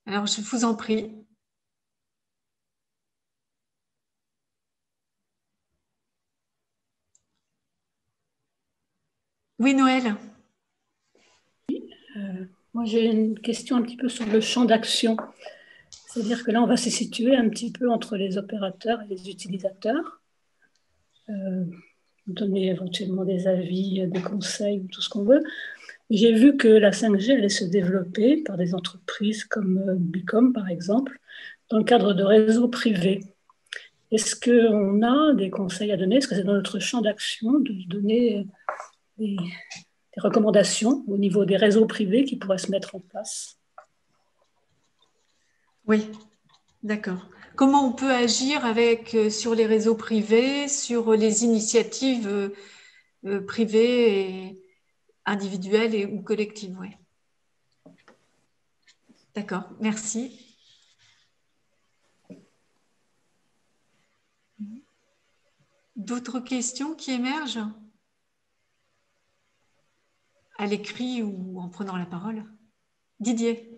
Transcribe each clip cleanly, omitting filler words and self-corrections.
Alors, je vous en prie. Oui, Noël. Moi, j'ai une question un petit peu sur le champ d'action. C'est-à-dire que là, on va se situer un petit peu entre les opérateurs et les utilisateurs, donner éventuellement des avis, des conseils, tout ce qu'on veut. J'ai vu que la 5G allait se développer par des entreprises comme Bicom, par exemple, dans le cadre de réseaux privés. Est-ce qu'on a des conseils à donner? Est-ce que c'est dans notre champ d'action de donner des recommandations au niveau des réseaux privés qui pourraient se mettre en place? Oui, d'accord. Comment on peut agir sur les réseaux privés, sur les initiatives privées et individuelles ou collectives, oui. D'accord, merci. D'autres questions qui émergent à l'écrit ou en prenant la parole? Didier.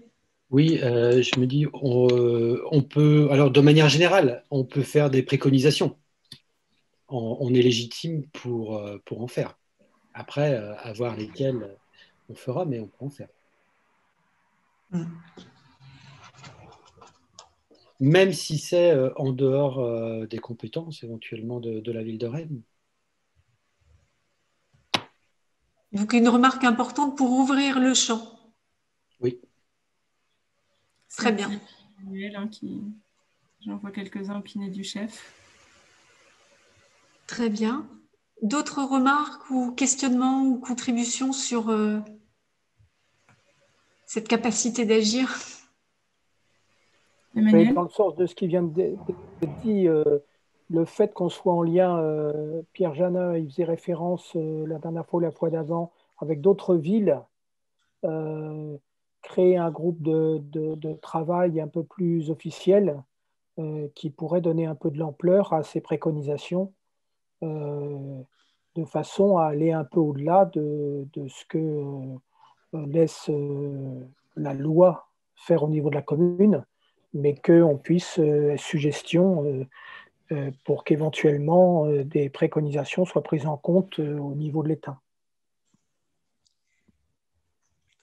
Oui, je me dis, on peut, alors de manière générale, on peut faire des préconisations. On est légitime pour en faire. Après, à voir lesquelles on fera, mais on peut en faire. Même si c'est en dehors des compétences éventuellement de la ville de Rennes. Donc une remarque importante pour ouvrir le champ. Oui. Très bien. Manuel, hein, j'en vois quelques-uns opiner du chef. Très bien. D'autres remarques ou questionnements ou contributions sur cette capacité d'agir? Emmanuel? Dans le sens de ce qui vient d'être dit, le fait qu'on soit en lien, Pierre Janin, il faisait référence la dernière fois ou la fois d'avant, avec d'autres villes, créer un groupe de travail un peu plus officiel qui pourrait donner un peu de l'ampleur à ces préconisations, de façon à aller un peu au-delà de ce que laisse la loi faire au niveau de la commune, mais qu'on puisse, suggestion, pour qu'éventuellement des préconisations soient prises en compte au niveau de l'État.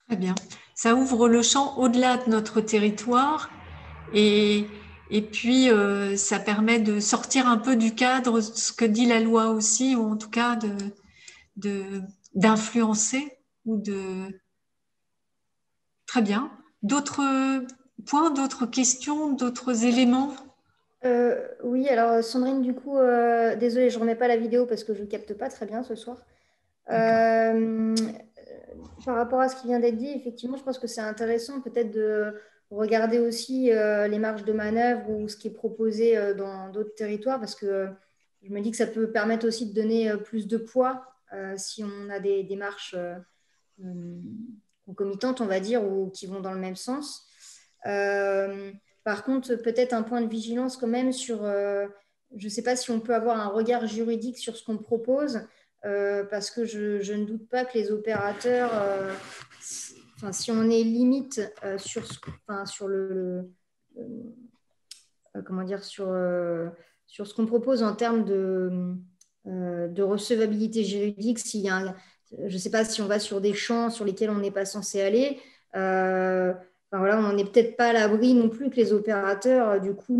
Très bien. Ça ouvre le champ au-delà de notre territoire et puis ça permet de sortir un peu du cadre, ce que dit la loi aussi, ou en tout cas d'influencer ou de... Très bien. D'autres points, d'autres questions, d'autres éléments? Oui, alors Sandrine, du coup, désolée, je ne remets pas la vidéo parce que je ne capte pas très bien ce soir. Par rapport à ce qui vient d'être dit, effectivement, je pense que c'est intéressant peut-être de regarder aussi les marges de manœuvre ou ce qui est proposé dans d'autres territoires parce que je me dis que ça peut permettre aussi de donner plus de poids si on a des démarches concomitantes, on va dire, ou qui vont dans le même sens. Par contre, peut-être un point de vigilance quand même sur, je ne sais pas si on peut avoir un regard juridique sur ce qu'on propose, parce que je ne doute pas que les opérateurs, si on est limite sur comment dire, sur ce qu'on propose en termes de recevabilité juridique, je ne sais pas si on va sur des champs sur lesquels on n'est pas censé aller. Voilà, on n'est peut-être pas à l'abri non plus que les opérateurs, du coup,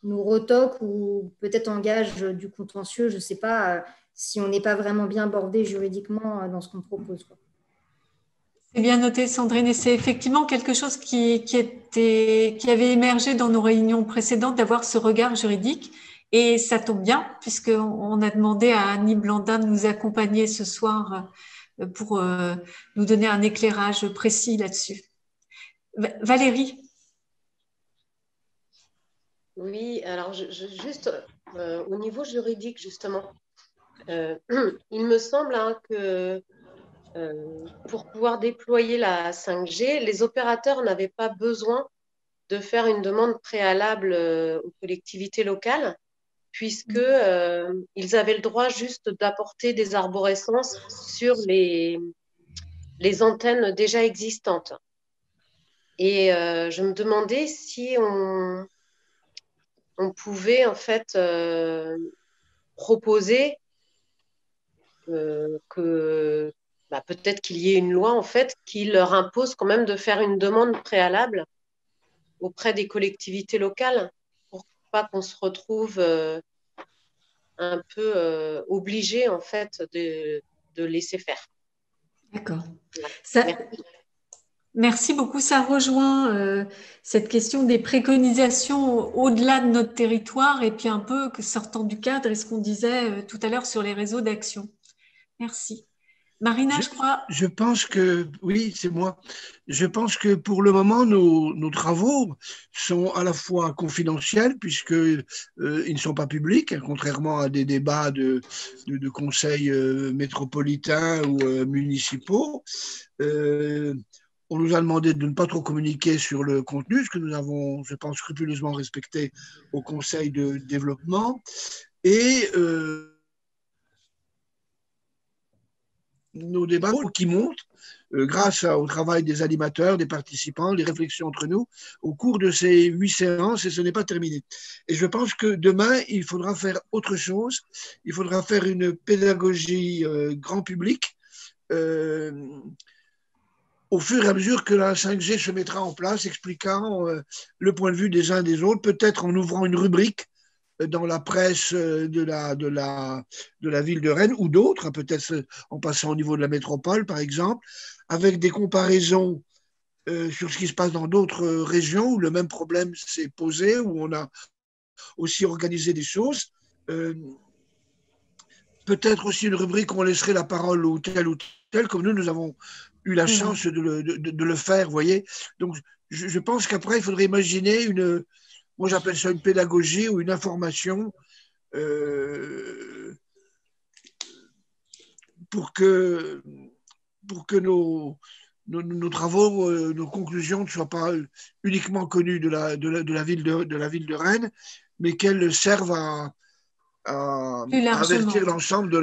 nous retoquent ou peut-être engagent du contentieux, je ne sais pas, si on n'est pas vraiment bien bordé juridiquement dans ce qu'on propose, quoi. C'est bien noté, Sandrine, et c'est effectivement quelque chose qui avait émergé dans nos réunions précédentes, d'avoir ce regard juridique. Et ça tombe bien, puisqu'on a demandé à Annie Blandin de nous accompagner ce soir pour nous donner un éclairage précis là-dessus. Valérie? Oui, alors juste au niveau juridique, justement, il me semble que pour pouvoir déployer la 5G, les opérateurs n'avaient pas besoin de faire une demande préalable aux collectivités locales, puisque ils avaient le droit juste d'apporter des arborescences sur les antennes déjà existantes. Et je me demandais si on pouvait en fait proposer que peut-être qu'il y ait une loi en fait qui leur impose quand même de faire une demande préalable auprès des collectivités locales pour pas qu'on se retrouve un peu obligé en fait de laisser faire. D'accord. Voilà. Merci beaucoup. Ça rejoint cette question des préconisations au-delà de notre territoire et puis un peu sortant du cadre et ce qu'on disait tout à l'heure sur les réseaux d'action. Merci. Marina, je crois. Je pense que, oui, c'est moi. Je pense que pour le moment, nos travaux sont à la fois confidentiels, puisqu'ils ne sont pas publics, contrairement à des débats de conseils métropolitains ou municipaux. On nous a demandé de ne pas trop communiquer sur le contenu, ce que nous avons, je pense, scrupuleusement respecté au Conseil de développement. Et nos débats qui montrent, grâce au travail des animateurs, des participants, les réflexions entre nous, au cours de ces 8 séances, et ce n'est pas terminé. Et je pense que demain, il faudra faire autre chose. Il faudra faire une pédagogie grand public. Au fur et à mesure que la 5G se mettra en place, expliquant le point de vue des uns et des autres, peut-être en ouvrant une rubrique dans la presse de la ville de Rennes ou d'autres, peut-être en passant au niveau de la métropole, par exemple, avec des comparaisons sur ce qui se passe dans d'autres régions où le même problème s'est posé, où on a aussi organisé des choses. Peut-être aussi une rubrique où on laisserait la parole ou tel, comme nous avons eu la chance de le faire, vous voyez. Donc, je pense qu'après, il faudrait imaginer moi j'appelle ça une pédagogie ou une information pour que nos travaux, nos conclusions ne soient pas uniquement connues de la ville de Rennes, mais qu'elles servent à avertir l'ensemble de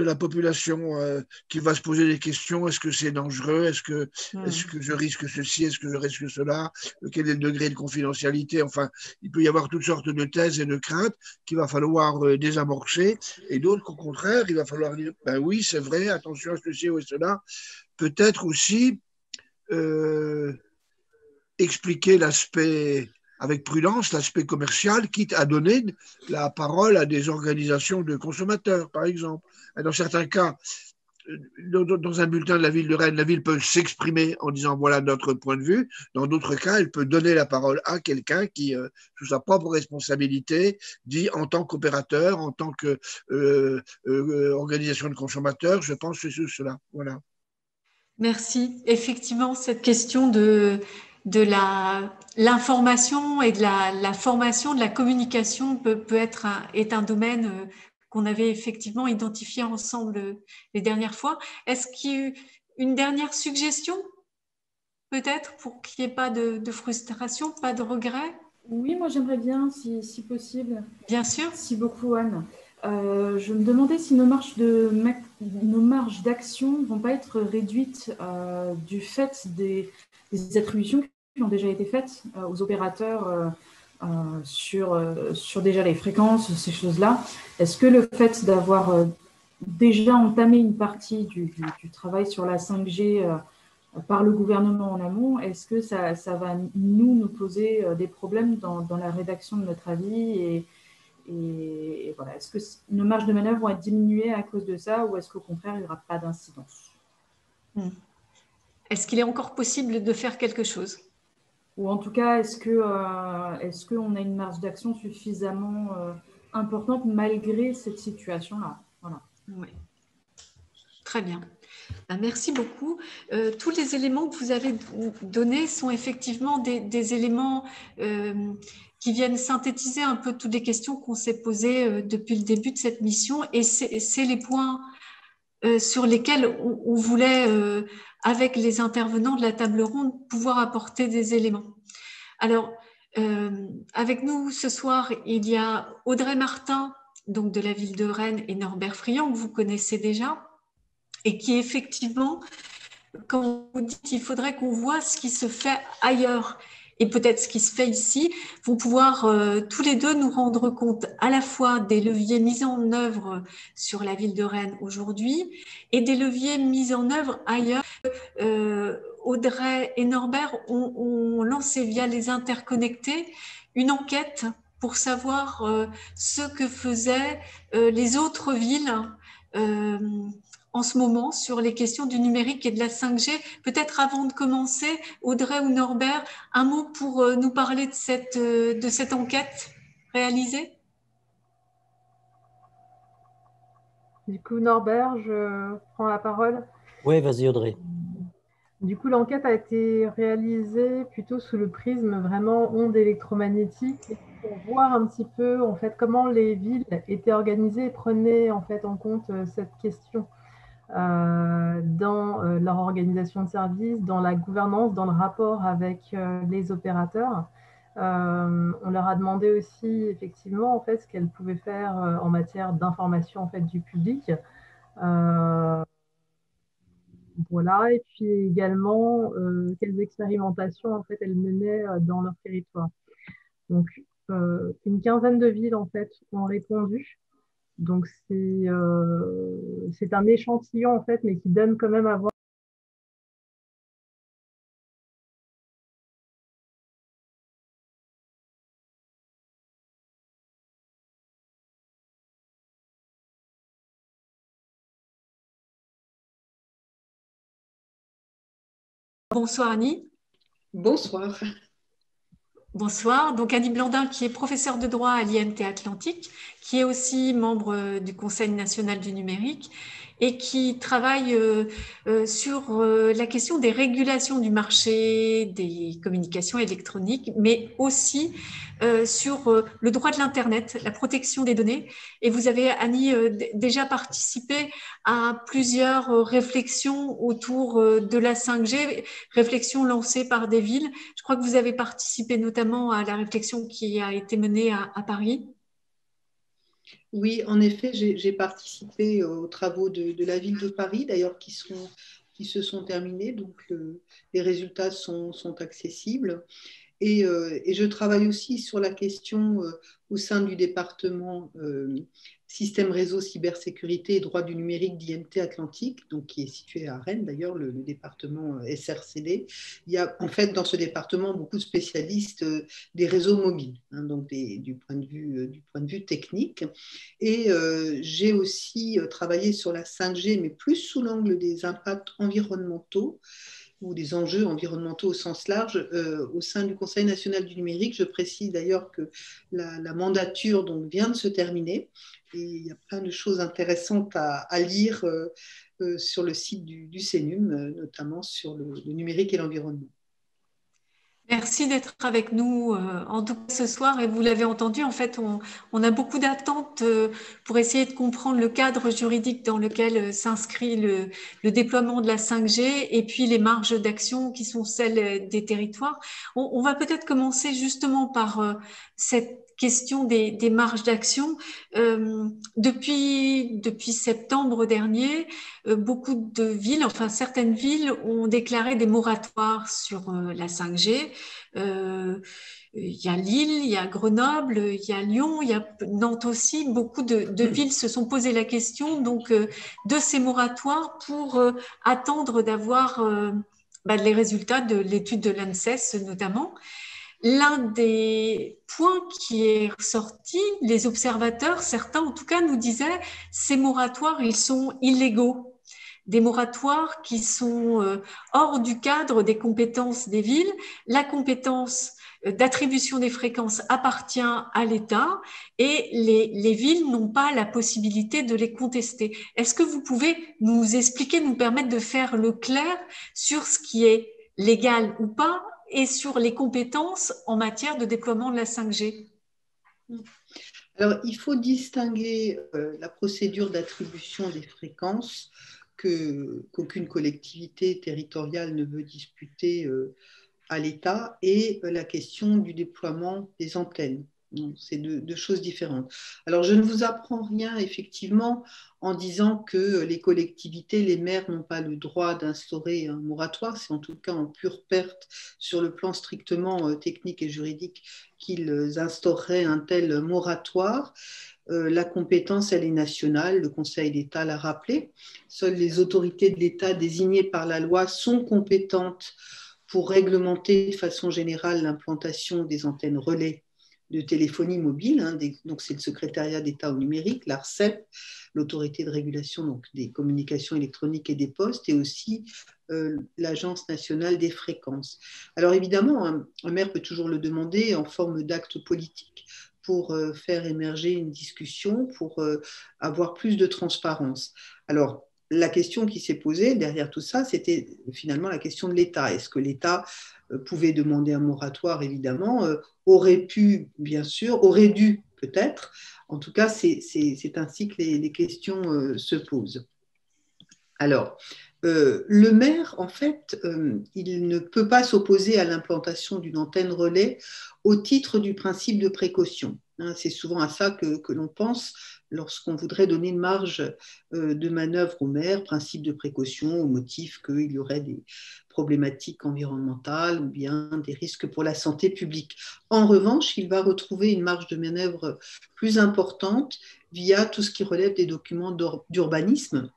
la population qui va se poser des questions. Est-ce que c'est dangereux? Est-ce que je risque ceci? Est-ce que je risque cela? Quel est le degré de confidentialité? Enfin, il peut y avoir toutes sortes de thèses et de craintes qu'il va falloir désamorcer. Et d'autres, au contraire, il va falloir dire, ben oui, c'est vrai, attention à ceci ou à cela. Peut-être aussi expliquer l'aspect avec prudence, l'aspect commercial, quitte à donner la parole à des organisations de consommateurs, par exemple. Et dans certains cas, dans un bulletin de la ville de Rennes, la ville peut s'exprimer en disant voilà notre point de vue. Dans d'autres cas, elle peut donner la parole à quelqu'un qui, sous sa propre responsabilité, dit en tant qu'opérateur, en tant qu'organisation de consommateurs, je pense que c'est cela. Voilà. Merci. Effectivement, cette question de l'information et de la formation, de la communication est un domaine qu'on avait effectivement identifié ensemble les dernières fois. Est-ce qu'il y a eu une dernière suggestion, peut-être, pour qu'il n'y ait pas de frustration, pas de regret? Oui, moi j'aimerais bien, si possible. Bien sûr. Merci beaucoup, Anne. Je me demandais si nos marges d'action ne vont pas être réduites du fait des attributions qui ont déjà été faites aux opérateurs sur déjà les fréquences, ces choses-là. Est-ce que le fait d'avoir déjà entamé une partie du travail sur la 5G par le gouvernement en amont, est-ce que ça va nous poser des problèmes dans la rédaction de notre avis et voilà, est-ce que nos marges de manœuvre vont être diminuées à cause de ça ou est-ce qu'au contraire, il n'y aura pas d'incidence? Est-ce qu'il est encore possible de faire quelque chose? Ou en tout cas, est-ce qu'on a une marge d'action suffisamment importante malgré cette situation-là? Voilà. Oui. Très bien. Merci beaucoup. Tous les éléments que vous avez donnés sont effectivement des éléments qui viennent synthétiser un peu toutes les questions qu'on s'est posées depuis le début de cette mission. Et c'est les points sur lesquels on voulait, avec les intervenants de la table ronde, pouvoir apporter des éléments. Alors, avec nous ce soir, il y a Audrey Martin, donc de la ville de Rennes, et Norbert Friand, que vous connaissez déjà, et qui effectivement quand vous dites il faudrait qu'on voit ce qui se fait ailleurs et peut-être ce qui se fait ici, vont pouvoir tous les deux nous rendre compte à la fois des leviers mis en œuvre sur la ville de Rennes aujourd'hui et des leviers mis en œuvre ailleurs. Audrey et Norbert ont lancé via les interconnectés une enquête pour savoir ce que faisaient les autres villes en ce moment sur les questions du numérique et de la 5G. Peut-être avant de commencer, Audrey ou Norbert, un mot pour nous parler de cette enquête réalisée. Du coup, Norbert, je prends la parole. Oui, vas-y Audrey. Du coup, l'enquête a été réalisée plutôt sous le prisme vraiment ondes électromagnétiques pour voir un petit peu en fait comment les villes étaient organisées et prenaient en fait en compte cette question dans leur organisation de services, dans la gouvernance, dans le rapport avec les opérateurs. On leur a demandé aussi effectivement en fait ce qu'elles pouvaient faire en matière d'information en fait du public. Voilà, et puis également quelles expérimentations en fait elles menaient dans leur territoire. Donc une quinzaine de villes en fait ont répondu. Donc c'est un échantillon en fait, mais qui donne quand même à voir. Bonsoir Annie. Bonsoir. Bonsoir. Donc Annie Blandin, qui est professeure de droit à l'IMT Atlantique, qui est aussi membre du Conseil national du numérique et qui travaille sur la question des régulations du marché des communications électroniques, mais aussi sur le droit de l'Internet, la protection des données. Et vous avez, Annie, déjà participé à plusieurs réflexions autour de la 5G, réflexions lancées par des villes. Je crois que vous avez participé notamment à la réflexion qui a été menée à Paris. Oui, en effet, j'ai participé aux travaux de la ville de Paris, d'ailleurs, qui se sont terminés, donc les résultats sont accessibles. Et je travaille aussi sur la question au sein du département système réseau cybersécurité et droit du numérique d'IMT Atlantique, donc qui est situé à Rennes d'ailleurs, le département SRCD. Il y a en fait dans ce département beaucoup de spécialistes des réseaux mobiles, hein, donc du point de vue technique. Et j'ai aussi travaillé sur la 5G, mais plus sous l'angle des impacts environnementaux ou des enjeux environnementaux au sens large au sein du Conseil national du numérique. Je précise d'ailleurs que la mandature donc, vient de se terminer et il y a plein de choses intéressantes à lire sur le site du CNUM, notamment sur le numérique et l'environnement. Merci d'être avec nous en tout cas ce soir et vous l'avez entendu, en fait on a beaucoup d'attentes pour essayer de comprendre le cadre juridique dans lequel s'inscrit le déploiement de la 5G et puis les marges d'action qui sont celles des territoires. On va peut-être commencer justement par cette question des marges d'action. Depuis septembre dernier, beaucoup de villes, enfin certaines villes ont déclaré des moratoires sur la 5G. Il y a Lille, il y a Grenoble, il y a Lyon, il y a Nantes aussi. Beaucoup de villes se sont posé la question donc de ces moratoires pour attendre d'avoir les résultats de l'étude de l'ANSES notamment. L'un des points qui est ressorti, les observateurs, certains en tout cas, nous disaient ces moratoires, ils sont illégaux. Des moratoires qui sont hors du cadre des compétences des villes. La compétence d'attribution des fréquences appartient à l'État et les villes n'ont pas la possibilité de les contester. Est-ce que vous pouvez nous expliquer, nous permettre de faire le clair sur ce qui est légal ou pas et sur les compétences en matière de déploiement de la 5G? Alors, il faut distinguer la procédure d'attribution des fréquences qu'aucune collectivité territoriale ne veut disputer à l'État et la question du déploiement des antennes. C'est deux choses différentes. Alors, je ne vous apprends rien, effectivement, en disant que les collectivités, les maires n'ont pas le droit d'instaurer un moratoire. C'est en tout cas en pure perte sur le plan strictement technique et juridique qu'ils instaureraient un tel moratoire. La compétence, elle est nationale, le Conseil d'État l'a rappelé. Seules les autorités de l'État désignées par la loi sont compétentes pour réglementer de façon générale l'implantation des antennes relais de téléphonie mobile, donc c'est le secrétariat d'État au numérique, l'ARCEP, l'autorité de régulation donc, des communications électroniques et des postes, et aussi l'Agence nationale des fréquences. Alors évidemment, un maire peut toujours le demander en forme d'acte politique pour faire émerger une discussion, pour avoir plus de transparence. Alors, la question qui s'est posée derrière tout ça, c'était finalement la question de l'État. Est-ce que l'État pouvait demander un moratoire, évidemment, aurait pu, bien sûr, aurait dû, peut-être. En tout cas, c'est ainsi que les questions se posent. Alors, le maire, en fait, il ne peut pas s'opposer à l'implantation d'une antenne relais au titre du principe de précaution. C'est souvent à ça que l'on pense lorsqu'on voudrait donner une marge de manœuvre au maire, principe de précaution, au motif qu'il y aurait des problématiques environnementales ou bien des risques pour la santé publique. En revanche, il va retrouver une marge de manœuvre plus importante via tout ce qui relève des documents d'urbanisme,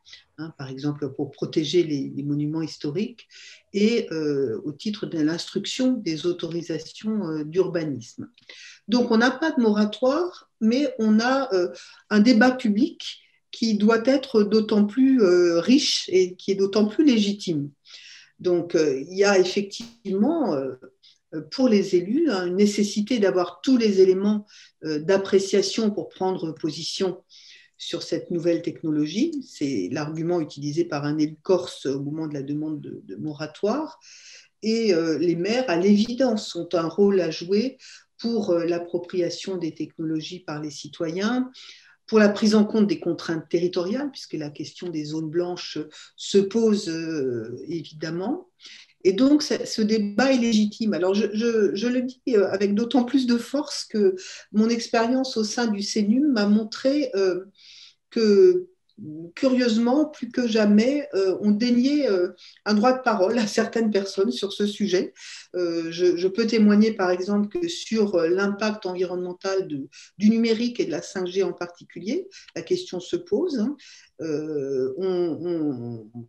par exemple pour protéger les monuments historiques, et au titre de l'instruction des autorisations d'urbanisme. Donc on n'a pas de moratoire, mais on a un débat public qui doit être d'autant plus riche et qui est d'autant plus légitime. Donc il y a effectivement pour les élus une nécessité d'avoir tous les éléments d'appréciation pour prendre position sur cette nouvelle technologie. C'est l'argument utilisé par un élu corse au moment de la demande de moratoire. Et les maires, à l'évidence, ont un rôle à jouer pour l'appropriation des technologies par les citoyens, pour la prise en compte des contraintes territoriales, puisque la question des zones blanches se pose évidemment. Et donc, ce débat est légitime. Alors, je le dis avec d'autant plus de force que mon expérience au sein du CNUM m'a montré que, curieusement, plus que jamais, on déniait un droit de parole à certaines personnes sur ce sujet. Je peux témoigner, par exemple, que sur l'impact environnemental du numérique et de la 5G en particulier, la question se pose.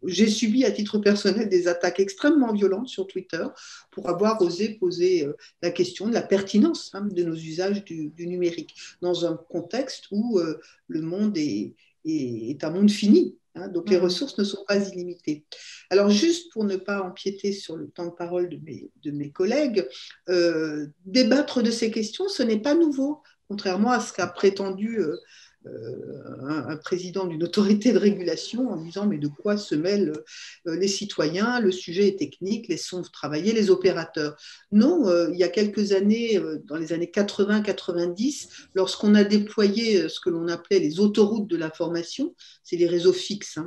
J'ai subi à titre personnel des attaques extrêmement violentes sur Twitter pour avoir osé poser la question de la pertinence de nos usages du numérique dans un contexte où le monde est un monde fini. Donc les ressources ne sont pas illimitées. Alors juste pour ne pas empiéter sur le temps de parole de mes collègues, débattre de ces questions, ce n'est pas nouveau, contrairement à ce qu'a prétendu un président d'une autorité de régulation en disant mais de quoi se mêlent les citoyens, le sujet est technique, laissons travailler les opérateurs. Non, il y a quelques années, dans les années 80-90, lorsqu'on a déployé ce que l'on appelait les autoroutes de l'information, c'est les réseaux fixes,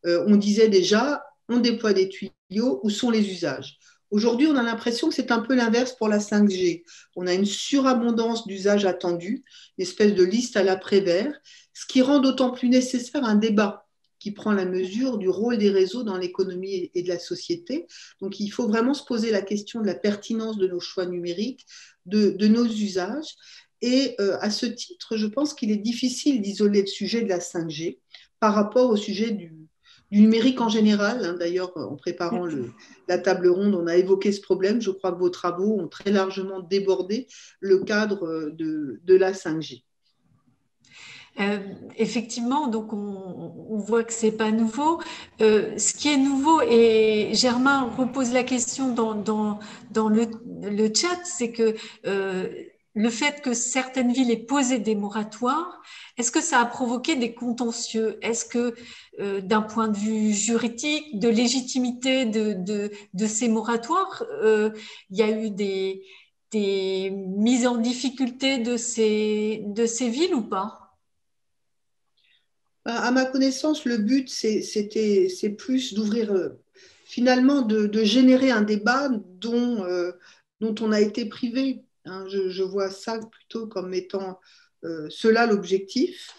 on disait déjà on déploie des tuyaux, où sont les usages ? Aujourd'hui, on a l'impression que c'est un peu l'inverse pour la 5G. On a une surabondance d'usages attendus, une espèce de liste à l'après-vert, ce qui rend d'autant plus nécessaire un débat qui prend la mesure du rôle des réseaux dans l'économie et de la société. Donc, il faut vraiment se poser la question de la pertinence de nos choix numériques, de nos usages. Et à ce titre, je pense qu'il est difficile d'isoler le sujet de la 5G par rapport au sujet du numérique en général. D'ailleurs, en préparant la table ronde, on a évoqué ce problème. Je crois que vos travaux ont très largement débordé le cadre de la 5G. Effectivement, donc on voit que c'est pas nouveau. Ce qui est nouveau, et Germain repose la question dans le chat, c'est que le fait que certaines villes aient posé des moratoires, est-ce que ça a provoqué des contentieux? Est-ce que d'un point de vue juridique, de légitimité de ces moratoires, il y a eu des mises en difficulté de ces villes ou pas? À ma connaissance, le but, c'est plus d'ouvrir, finalement, de générer un débat dont on a été privé hein. Je vois ça plutôt comme étant cela l'objectif.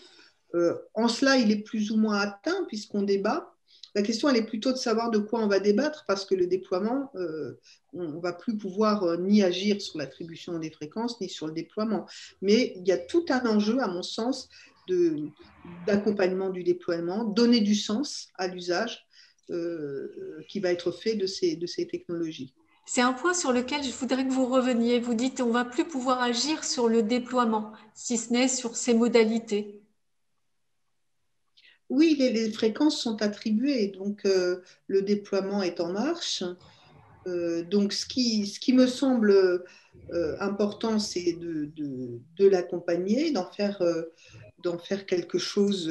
En cela, il est plus ou moins atteint puisqu'on débat. La question, elle est plutôt de savoir de quoi on va débattre parce que le déploiement, on ne va plus pouvoir ni agir sur l'attribution des fréquences ni sur le déploiement. Mais il y a tout un enjeu, à mon sens, d'accompagnement du déploiement, donner du sens à l'usage qui va être fait de ces technologies. C'est un point sur lequel je voudrais que vous reveniez. Vous dites on ne va plus pouvoir agir sur le déploiement, si ce n'est sur ses modalités. Oui, les fréquences sont attribuées, donc le déploiement est en marche. Donc ce qui me semble important, c'est de l'accompagner, d'en faire quelque chose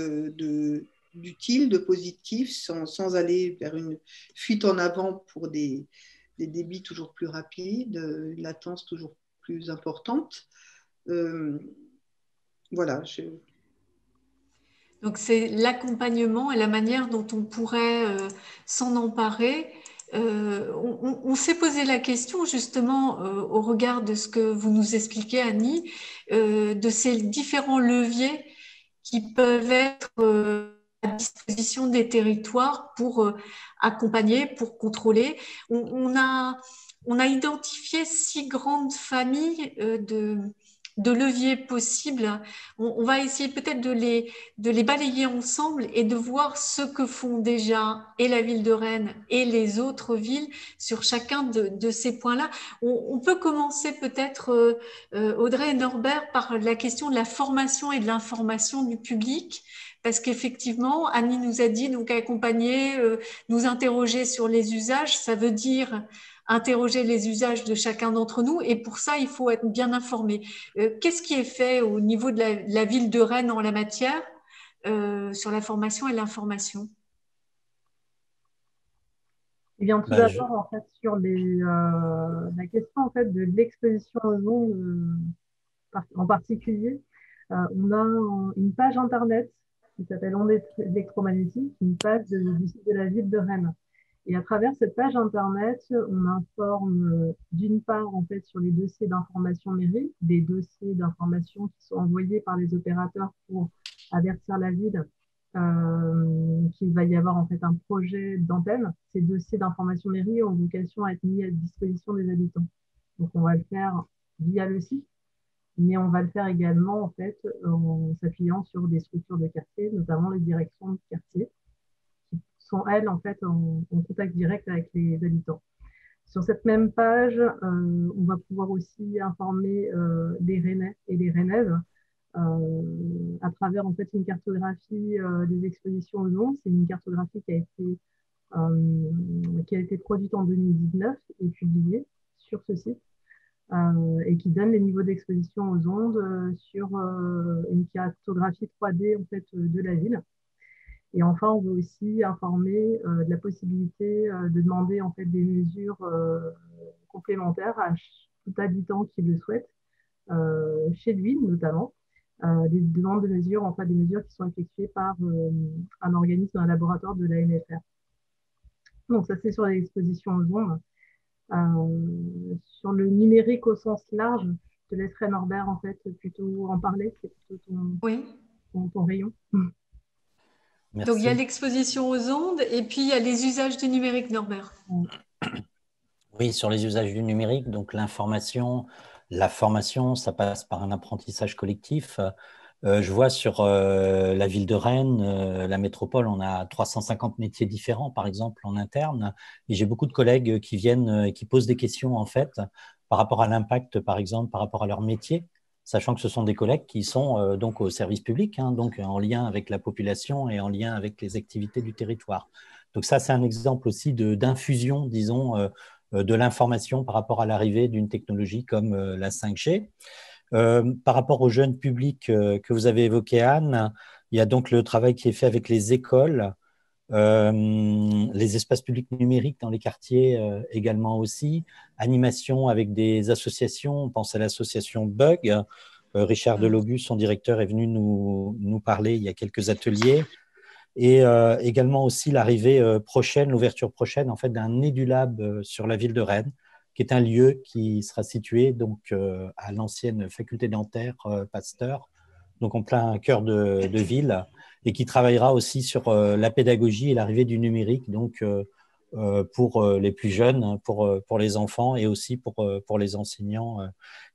d'utile, de positif, sans aller vers une fuite en avant pour des débits toujours plus rapides, une latence toujours plus importante. Voilà. Donc c'est l'accompagnement et la manière dont on pourrait s'en emparer. On s'est posé la question justement au regard de ce que vous nous expliquez, Annie, de ces différents leviers qui peuvent être à disposition des territoires pour accompagner, pour contrôler. On a identifié 6 grandes familles de leviers possibles. On va essayer peut-être de les balayer ensemble et de voir ce que font déjà et la ville de Rennes et les autres villes sur chacun de ces points-là. On peut commencer peut-être, Audrey et Norbert, par la question de la formation et de l'information du public. Parce qu'effectivement, Annie nous a dit, donc accompagner, nous interroger sur les usages, ça veut dire interroger les usages de chacun d'entre nous, et pour ça, il faut être bien informé. Qu'est-ce qui est fait au niveau de la ville de Rennes en la matière, sur la formation et l'information? Eh bien, tout d'abord, en fait, sur la question en fait, de l'exposition aux ondes en particulier, on a une page internet qui s'appelle Ondes électromagnétiques, une page du site de la ville de Rennes. Et à travers cette page internet, on informe d'une part en fait sur les dossiers d'information mairie, des dossiers d'information qui sont envoyés par les opérateurs pour avertir la ville qu'il va y avoir en fait un projet d'antenne. Ces dossiers d'information mairie ont vocation à être mis à disposition des habitants. Donc on va le faire via le site, mais on va le faire également en fait en s'appuyant sur des structures de quartier, notamment les directions de quartier, qui sont elles en fait en contact direct avec les habitants. Sur cette même page, on va pouvoir aussi informer les Rennais et les Rennaises à travers en fait une cartographie des expositions aux ondes. C'est une cartographie qui a été produite en 2019 et publiée sur ce site. Et qui donne les niveaux d'exposition aux ondes sur une cartographie 3D en fait, de la ville. Et enfin, on va aussi informer de la possibilité de demander en fait, des mesures complémentaires à tout habitant qui le souhaite, chez lui notamment, des demandes de mesures, enfin des mesures qui sont effectuées par un organisme, un laboratoire de l'ANFR. Donc ça, c'est sur l'exposition aux ondes. Sur le numérique au sens large, je te laisserai Norbert en fait plutôt en parler, c'est plutôt ton rayon. Merci. Donc il y a l'exposition aux ondes et puis il y a les usages du numérique, Norbert. Oui, sur les usages du numérique, donc l'information, la formation, ça passe par un apprentissage collectif. Je vois sur la ville de Rennes, la métropole, on a 350 métiers différents, par exemple, en interne. Et j'ai beaucoup de collègues qui viennent et qui posent des questions, en fait, par rapport à l'impact, par exemple, par rapport à leur métier, sachant que ce sont des collègues qui sont donc au service public, hein, donc en lien avec la population et en lien avec les activités du territoire. Donc ça, c'est un exemple aussi d'infusion, disons, de l'information par rapport à l'arrivée d'une technologie comme la 5G. Par rapport au jeune public que vous avez évoqué, Anne, il y a donc le travail qui est fait avec les écoles, les espaces publics numériques dans les quartiers également aussi, animation avec des associations, on pense à l'association Bug. Richard Delogus, son directeur, est venu nous parler il y a quelques ateliers. Et également aussi l'arrivée prochaine, l'ouverture prochaine en fait, d'un EduLab sur la ville de Rennes, qui est un lieu qui sera situé donc, à l'ancienne faculté dentaire Pasteur, donc en plein cœur de ville, et qui travaillera aussi sur la pédagogie et l'arrivée du numérique, donc pour les plus jeunes, pour les enfants et aussi pour les enseignants,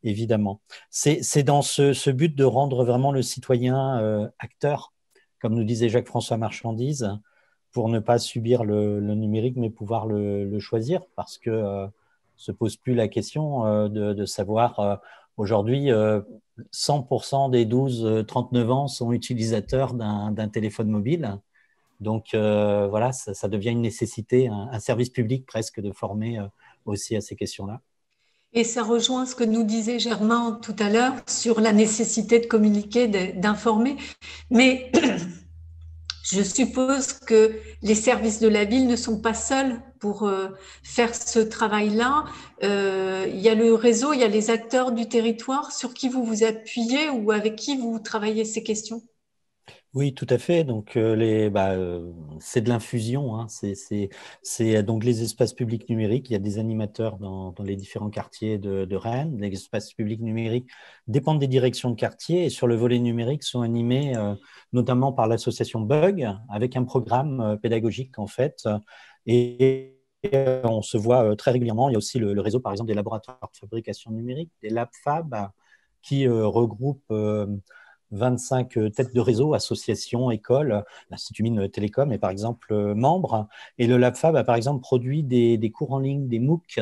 évidemment. C'est dans ce but de rendre vraiment le citoyen acteur, comme nous disait Jacques-François Marchandise, pour ne pas subir le numérique, mais pouvoir le choisir, parce que se pose plus la question de savoir aujourd'hui 100% des 12-39 ans sont utilisateurs d'un téléphone mobile. Donc voilà, ça devient une nécessité, un service public presque de former aussi à ces questions-là. Et ça rejoint ce que nous disait Germain tout à l'heure sur la nécessité de communiquer, d'informer. Mais je suppose que les services de la ville ne sont pas seuls pour faire ce travail-là. Il y a le réseau, il y a les acteurs du territoire sur qui vous vous appuyez ou avec qui vous travaillez ces questions. Oui, tout à fait. Donc, c'est de l'infusion, hein. C'est donc les espaces publics numériques. Il y a des animateurs dans les différents quartiers de Rennes. Les espaces publics numériques dépendent des directions de quartier et sur le volet numérique sont animés notamment par l'association Bug avec un programme pédagogique en fait. Et on se voit très régulièrement. Il y a aussi le réseau, par exemple, des laboratoires de fabrication numérique, des LabFab, qui regroupent 25 têtes de réseau, associations, écoles. L'Institut Mines Télécom est par exemple membre. Et le LabFab a par exemple produit des cours en ligne, des MOOC.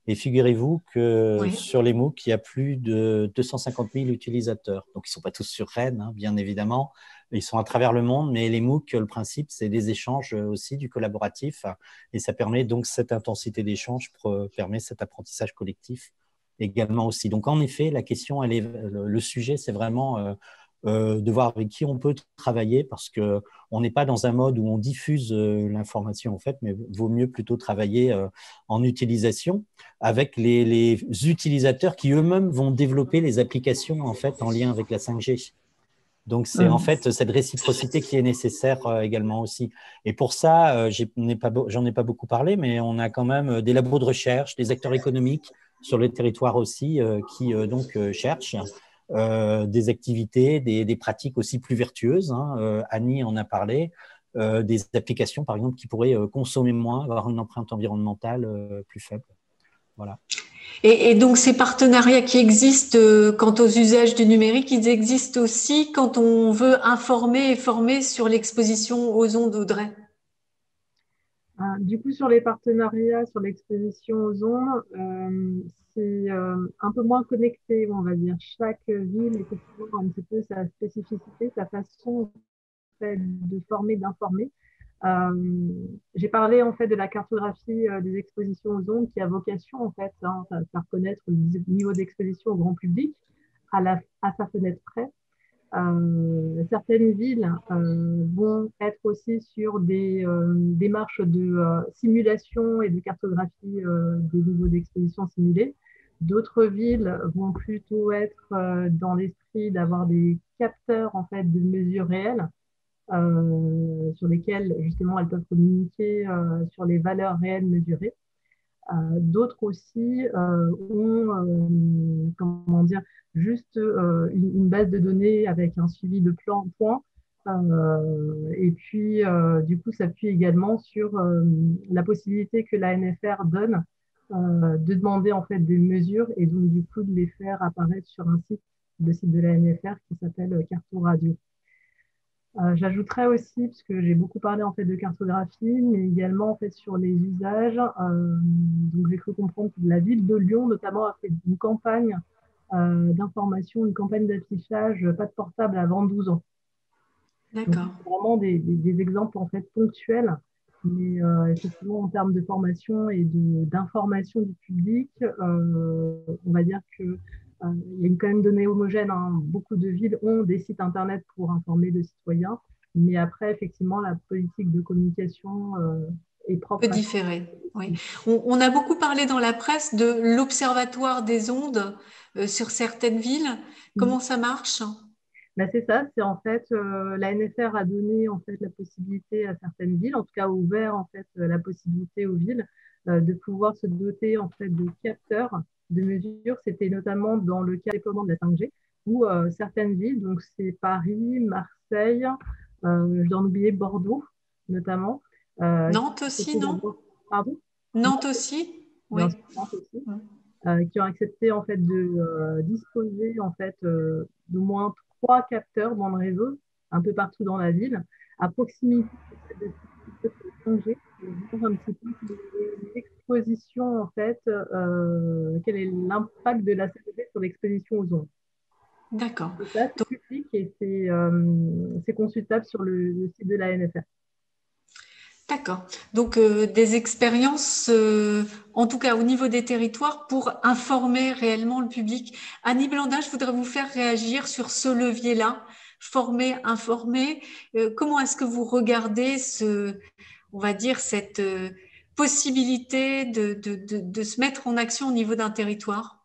Et figurez-vous que sur les MOOC, il y a plus de 250 000 utilisateurs. Donc, ils ne sont pas tous sur Rennes, hein, bien évidemment. Ils sont à travers le monde, mais les MOOC, le principe, c'est des échanges aussi, du collaboratif. Et ça permet donc cette intensité d'échange, permet cet apprentissage collectif également aussi. Donc, en effet, la question, le sujet, c'est vraiment de voir avec qui on peut travailler parce qu'on n'est pas dans un mode où on diffuse l'information, en fait, mais vaut mieux plutôt travailler en utilisation avec les utilisateurs qui eux-mêmes vont développer les applications, en fait, en lien avec la 5G. Donc, c'est en fait cette réciprocité qui est nécessaire également aussi. Et pour ça, j'en ai pas beaucoup parlé, mais on a quand même des labos de recherche, des acteurs économiques sur le territoire aussi qui donc cherchent des activités, des pratiques aussi plus vertueuses. Hein. Annie en a parlé. Des applications, par exemple, qui pourraient consommer moins, avoir une empreinte environnementale plus faible. Voilà. Et donc, ces partenariats qui existent quant aux usages du numérique, ils existent aussi quand on veut informer et former sur l'exposition aux ondes, Audrey. Du coup, sur les partenariats, sur l'exposition aux ondes, c'est un peu moins connecté, on va dire. Chaque ville, effectivement, a un petit peu sa spécificité, sa façon en fait, de former, d'informer. J'ai parlé en fait de la cartographie des expositions aux ondes qui a vocation en fait à faire connaître le niveau d'exposition au grand public à sa fenêtre près. Certaines villes vont être aussi sur des démarches de simulation et de cartographie des niveaux d'exposition simulés. D'autres villes vont plutôt être dans l'esprit d'avoir des capteurs en fait, de mesures réelles sur lesquels justement elles peuvent communiquer sur les valeurs réelles mesurées. D'autres aussi ont comment dire, juste une base de données avec un suivi de points. Et puis, du coup, s'appuie également sur la possibilité que la NFR donne de demander en fait des mesures et donc du coup de les faire apparaître sur un site, le site de la NFR qui s'appelle Carto Radio. J'ajouterais aussi, parce que j'ai beaucoup parlé en fait de cartographie, mais également en fait sur les usages. Donc j'ai cru comprendre que la ville de Lyon, notamment, a fait une campagne d'information, une campagne d'affichage, pas de portable avant 12 ans. D'accord. Vraiment des exemples en fait ponctuels, mais effectivement en termes de formation et d'information du public, on va dire que il y a quand même données homogènes. Hein. Beaucoup de villes ont des sites internet pour informer les citoyens, mais après, effectivement, la politique de communication est propre. Peut différer, oui. On a beaucoup parlé dans la presse de l'observatoire des ondes sur certaines villes. Comment ça marche ? Ben, c'est ça, c'est en fait la NFR a donné en fait la possibilité à certaines villes, en tout cas ouvert en fait la possibilité aux villes de pouvoir se doter en fait de capteurs de mesure. C'était notamment dans le cas du déploiement de la 5G où certaines villes, donc c'est Paris, Marseille, je dois en oublier Bordeaux notamment. Nantes aussi, non? Pardon? Nantes aussi? Oui. Nantes aussi. Qui ont accepté en fait de disposer en fait d'au moins 3 capteurs dans le réseau, un peu partout dans la ville, à proximité de 5G, pour voir un petit peu l'exposition en fait, quel est l'impact de la 5G sur l'exposition aux ondes. D'accord. Ça, c'est public et c'est consultable sur le site de la NFR. D'accord. Donc, des expériences, en tout cas au niveau des territoires, pour informer réellement le public. Annie Blandin, je voudrais vous faire réagir sur ce levier-là. Former, informer. Comment est-ce que vous regardez on va dire, cette possibilité de se mettre en action au niveau d'un territoire?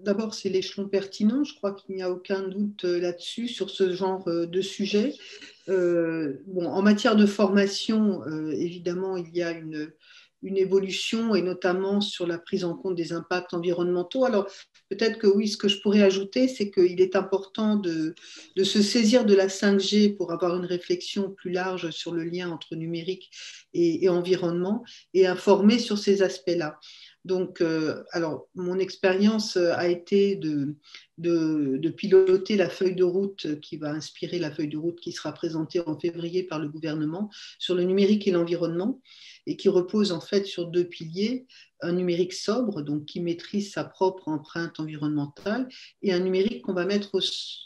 D'abord, c'est l'échelon pertinent. Je crois qu'il n'y a aucun doute là-dessus, sur ce genre de sujet. En matière de formation, évidemment, il y a une évolution, et notamment sur la prise en compte des impacts environnementaux. Alors, peut-être que oui, ce que je pourrais ajouter, c'est qu'il est important de se saisir de la 5G pour avoir une réflexion plus large sur le lien entre numérique et environnement, et informer sur ces aspects-là. Donc, alors, mon expérience a été de piloter la feuille de route qui va inspirer la feuille de route qui sera présentée en février par le gouvernement sur le numérique et l'environnement, et qui repose en fait sur 2 piliers: un numérique sobre, donc qui maîtrise sa propre empreinte environnementale, et un numérique qu'on va mettre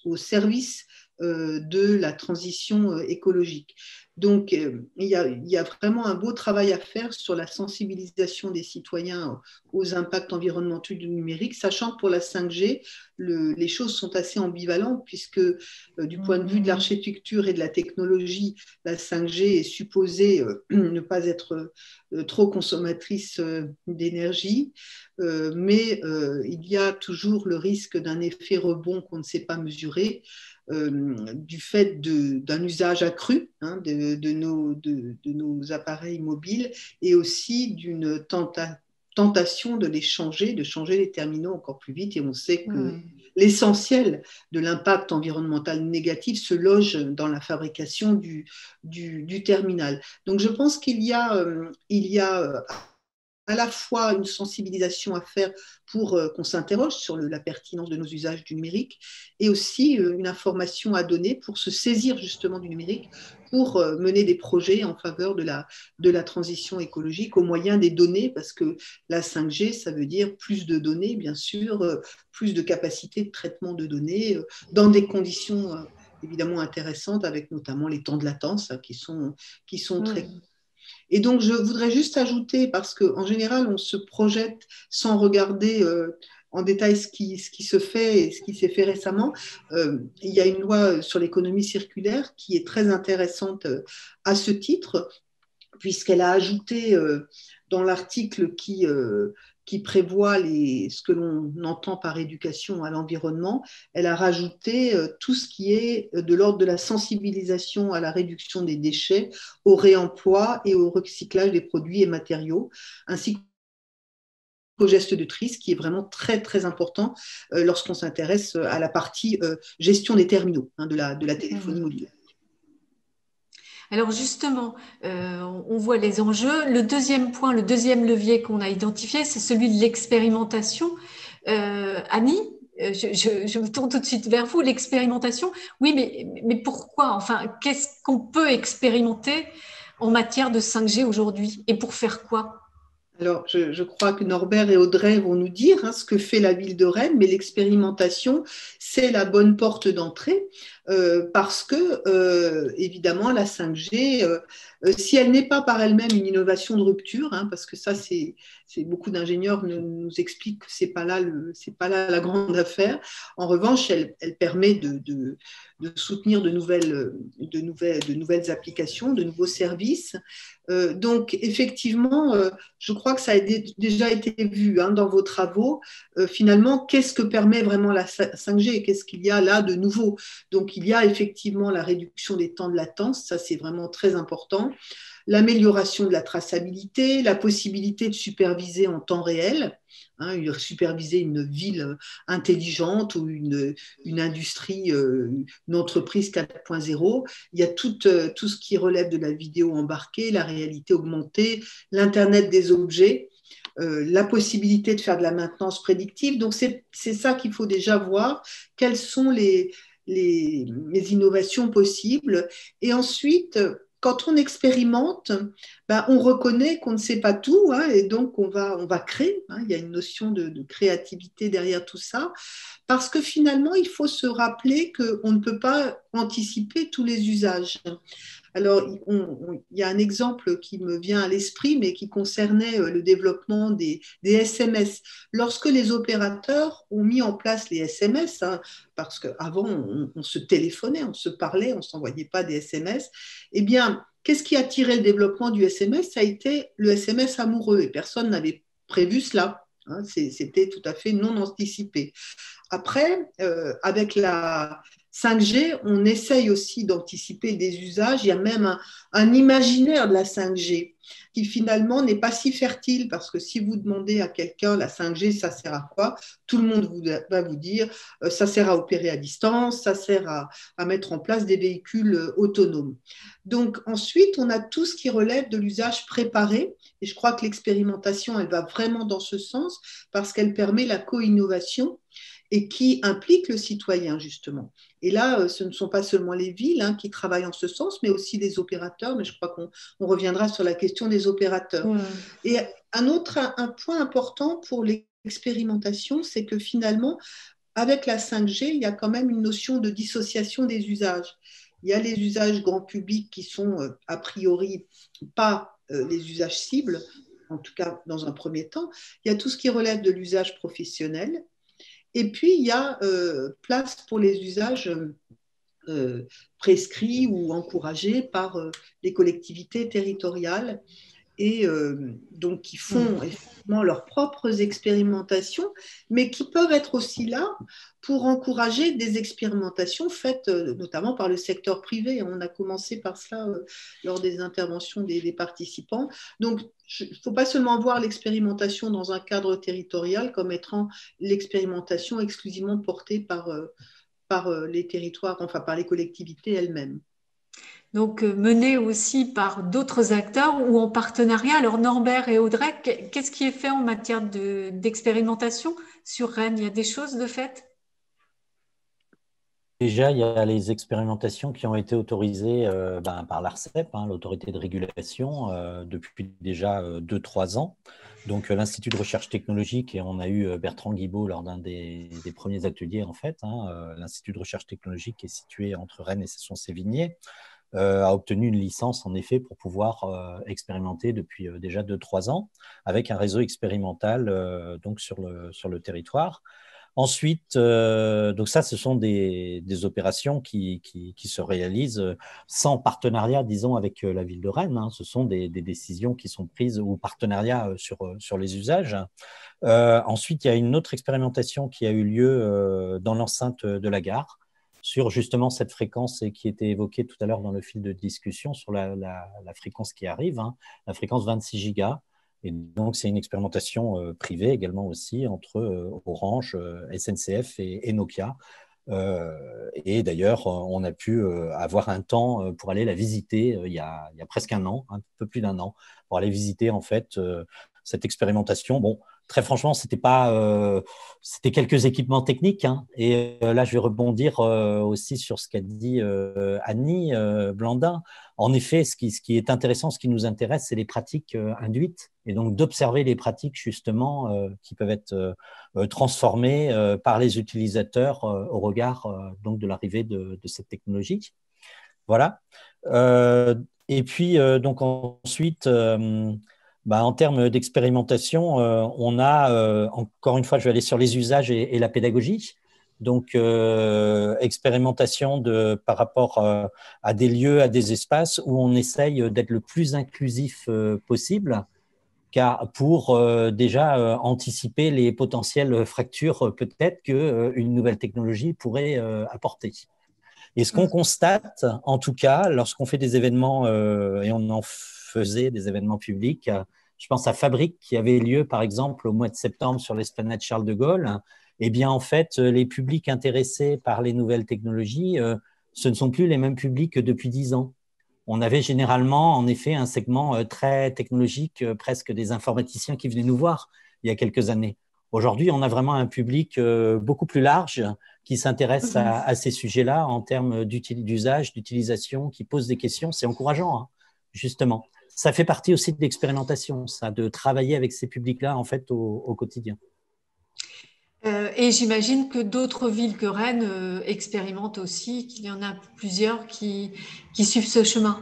au service de la transition écologique. Donc, il y a vraiment un beau travail à faire sur la sensibilisation des citoyens aux impacts environnementaux du numérique, sachant que pour la 5G, les choses sont assez ambivalentes, puisque du point de vue de l'architecture et de la technologie, la 5G est supposée ne pas être trop consommatrice d'énergie, mais il y a toujours le risque d'un effet rebond qu'on ne sait pas mesurer, du fait d'un usage accru de nos appareils mobiles, et aussi d'une tentation de changer les terminaux encore plus vite. Et on sait que l'essentiel de l'impact environnemental négatif se loge dans la fabrication du terminal. Donc je pense qu'il y a à la fois une sensibilisation à faire pour qu'on s'interroge sur la pertinence de nos usages du numérique, et aussi une information à donner pour se saisir justement du numérique, pour mener des projets en faveur de la transition écologique au moyen des données, parce que la 5G, ça veut dire plus de données, bien sûr, plus de capacité de traitement de données, dans des conditions évidemment intéressantes, avec notamment les temps de latence qui sont très... Et donc, je voudrais juste ajouter, parce qu'en général, on se projette sans regarder en détail ce qui se fait et ce qui s'est fait récemment. Il y a une loi sur l'économie circulaire qui est très intéressante à ce titre, puisqu'elle a ajouté dans l'article qui prévoit ce que l'on entend par éducation à l'environnement, elle a rajouté tout ce qui est de l'ordre de la sensibilisation à la réduction des déchets, au réemploi et au recyclage des produits et matériaux, ainsi qu'au geste de tri, ce qui est vraiment très très important lorsqu'on s'intéresse à la partie gestion des terminaux de la téléphonie mobile. Alors justement, on voit les enjeux. Le deuxième levier qu'on a identifié, c'est celui de l'expérimentation. Annie, je me tourne tout de suite vers vous. L'expérimentation, oui, mais pourquoi? Enfin, qu'est-ce qu'on peut expérimenter en matière de 5G aujourd'hui, et pour faire quoi? Alors, je crois que Norbert et Audrey vont nous dire ce que fait la ville de Rennes, mais l'expérimentation, c'est la bonne porte d'entrée. parce que, évidemment, la 5G, si elle n'est pas par elle-même une innovation de rupture, hein, parce que ça, c'est beaucoup d'ingénieurs nous expliquent que c'est pas là la grande affaire. En revanche, elle permet de soutenir de nouvelles applications, de nouveaux services. Donc, effectivement, je crois que ça a déjà été vu hein, dans vos travaux. Finalement, qu'est-ce que permet vraiment la 5G? Qu'est-ce qu'il y a là de nouveau? Donc, il y a effectivement la réduction des temps de latence, ça c'est vraiment très important. L'amélioration de la traçabilité, la possibilité de superviser en temps réel, hein, superviser une ville intelligente ou une industrie, une entreprise 4.0. Il y a tout ce qui relève de la vidéo embarquée, la réalité augmentée, l'Internet des objets. La possibilité de faire de la maintenance prédictive. Donc, c'est ça qu'il faut déjà voir. Quelles sont les innovations possibles? Et ensuite, quand on expérimente, ben, on reconnaît qu'on ne sait pas tout hein, et donc on va créer. Hein, il y a une notion de créativité derrière tout ça. Parce que finalement, il faut se rappeler qu'on ne peut pas anticiper tous les usages. Alors, il y a un exemple qui me vient à l'esprit, mais qui concernait le développement des SMS. Lorsque les opérateurs ont mis en place les SMS, hein, parce qu'avant, on se téléphonait, on se parlait, on ne s'envoyait pas des SMS, eh bien, qu'est-ce qui a tiré le développement du SMS? Ça a été le SMS amoureux, et personne n'avait prévu cela. Hein, c'était tout à fait non anticipé. Après, avec la 5G, on essaye aussi d'anticiper des usages. Il y a même un imaginaire de la 5G qui finalement n'est pas si fertile parce que si vous demandez à quelqu'un la 5G, ça sert à quoi? Tout le monde va vous dire ça sert à opérer à distance, ça sert à mettre en place des véhicules autonomes. Donc ensuite, on a tout ce qui relève de l'usage préparé et je crois que l'expérimentation, elle va vraiment dans ce sens parce qu'elle permet la co-innovation et qui implique le citoyen, justement. Et là, ce ne sont pas seulement les villes hein, qui travaillent en ce sens, mais aussi les opérateurs, mais je crois qu'on reviendra sur la question des opérateurs. Et un point important pour l'expérimentation, c'est que finalement, avec la 5G, il y a quand même une notion de dissociation des usages. Il y a les usages grand public qui sont a priori pas les usages cibles, en tout cas dans un premier temps. Il y a tout ce qui relève de l'usage professionnel. Et puis, il y a place pour les usages prescrits ou encouragés par les collectivités territoriales et donc qui font effectivement leurs propres expérimentations, mais qui peuvent être aussi là pour encourager des expérimentations faites notamment par le secteur privé. On a commencé par cela lors des interventions des participants. Donc, il ne faut pas seulement voir l'expérimentation dans un cadre territorial comme étant l'expérimentation exclusivement portée par les territoires, enfin par les collectivités elles-mêmes. Donc menée aussi par d'autres acteurs ou en partenariat. Alors Norbert et Audrey, qu'est-ce qui est fait en matière d'expérimentation sur Rennes? Il y a des choses de fait? Déjà, il y a les expérimentations qui ont été autorisées par l'ARCEP, hein, l'autorité de régulation, depuis déjà 2-3 ans. Donc, l'Institut de recherche technologique, et on a eu Bertrand Guibaud lors d'un des premiers ateliers, en fait. Hein, l'Institut de recherche technologique qui est situé entre Rennes et Cesson-Sévigné, a obtenu une licence, en effet, pour pouvoir expérimenter depuis déjà 2-3 ans, avec un réseau expérimental donc sur le territoire. Ensuite, donc ça, ce sont des opérations qui se réalisent sans partenariat, disons, avec la ville de Rennes. Hein. Ce sont des décisions qui sont prises ou partenariat sur les usages. Ensuite, il y a une autre expérimentation qui a eu lieu dans l'enceinte de la gare sur justement cette fréquence et qui était évoquée tout à l'heure dans le fil de discussion sur la fréquence qui arrive, hein, la fréquence 26 gigas. Et donc, c'est une expérimentation privée également aussi entre Orange, SNCF et Nokia. Et d'ailleurs, on a pu avoir un temps pour aller la visiter il y a presque un an, un peu plus d'un an, pour aller visiter en fait cette expérimentation. Bon, très franchement, c'était quelques équipements techniques. Hein. Et là, je vais rebondir aussi sur ce qu'a dit Annie Blandin. En effet, ce qui est intéressant, ce qui nous intéresse, c'est les pratiques induites, et donc d'observer les pratiques justement qui peuvent être transformées par les utilisateurs au regard donc de l'arrivée de cette technologie. Voilà. Et puis donc ensuite, en termes d'expérimentation, on a encore une fois, je vais aller sur les usages et la pédagogie. Donc, expérimentation par rapport à des lieux, à des espaces où on essaye d'être le plus inclusif possible, car pour déjà anticiper les potentielles fractures peut-être qu'une nouvelle technologie pourrait apporter. Et ce qu'on constate, en tout cas, lorsqu'on fait des événements, et on en faisait des événements publics, je pense à Fabrique qui avait lieu, par exemple, au mois de septembre sur l'esplanade Charles de Gaulle. Eh bien, en fait, les publics intéressés par les nouvelles technologies, ce ne sont plus les mêmes publics que depuis 10 ans. On avait généralement, en effet, un segment très technologique, presque des informaticiens qui venaient nous voir il y a quelques années. Aujourd'hui, on a vraiment un public beaucoup plus large qui s'intéresse à ces sujets-là en termes d'usage, d'utilisation, qui pose des questions. C'est encourageant, hein, justement. Ça fait partie aussi de l'expérimentation, ça, de travailler avec ces publics-là, en fait, au quotidien. Et j'imagine que d'autres villes que Rennes expérimentent aussi, qu'il y en a plusieurs qui suivent ce chemin.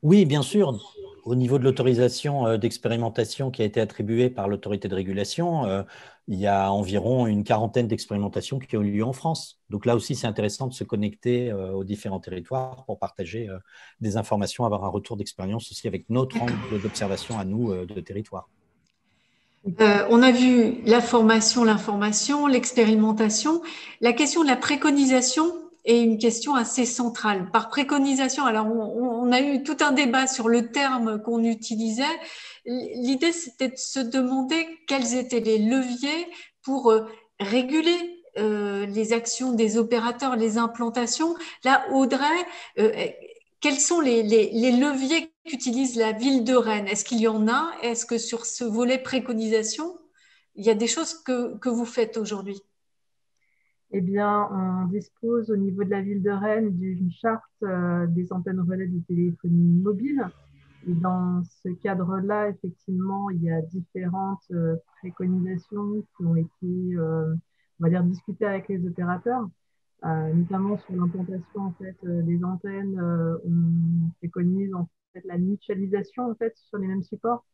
Oui, bien sûr. Au niveau de l'autorisation d'expérimentation qui a été attribuée par l'autorité de régulation, il y a environ une quarantaine d'expérimentations qui ont eu lieu en France. Donc là aussi, c'est intéressant de se connecter aux différents territoires pour partager des informations, avoir un retour d'expérience aussi avec notre angle d'observation à nous de territoire. On a vu la formation, l'information, l'expérimentation. La question de la préconisation est une question assez centrale. Par préconisation, alors on a eu tout un débat sur le terme qu'on utilisait. L'idée, c'était de se demander quels étaient les leviers pour réguler les actions des opérateurs, les implantations. Là, Audrey, quels sont les leviers qu'utilise la ville de Rennes? Est-ce qu'il y en a? Est-ce que sur ce volet préconisation, il y a des choses que vous faites aujourd'hui? Eh bien, on dispose au niveau de la ville de Rennes d'une charte des antennes relais de téléphonie mobile. Et dans ce cadre-là, effectivement, il y a différentes préconisations qui ont été, on va dire, discutées avec les opérateurs. Notamment sur l'implantation en fait des antennes, on préconise en fait la mutualisation en fait sur les mêmes supports.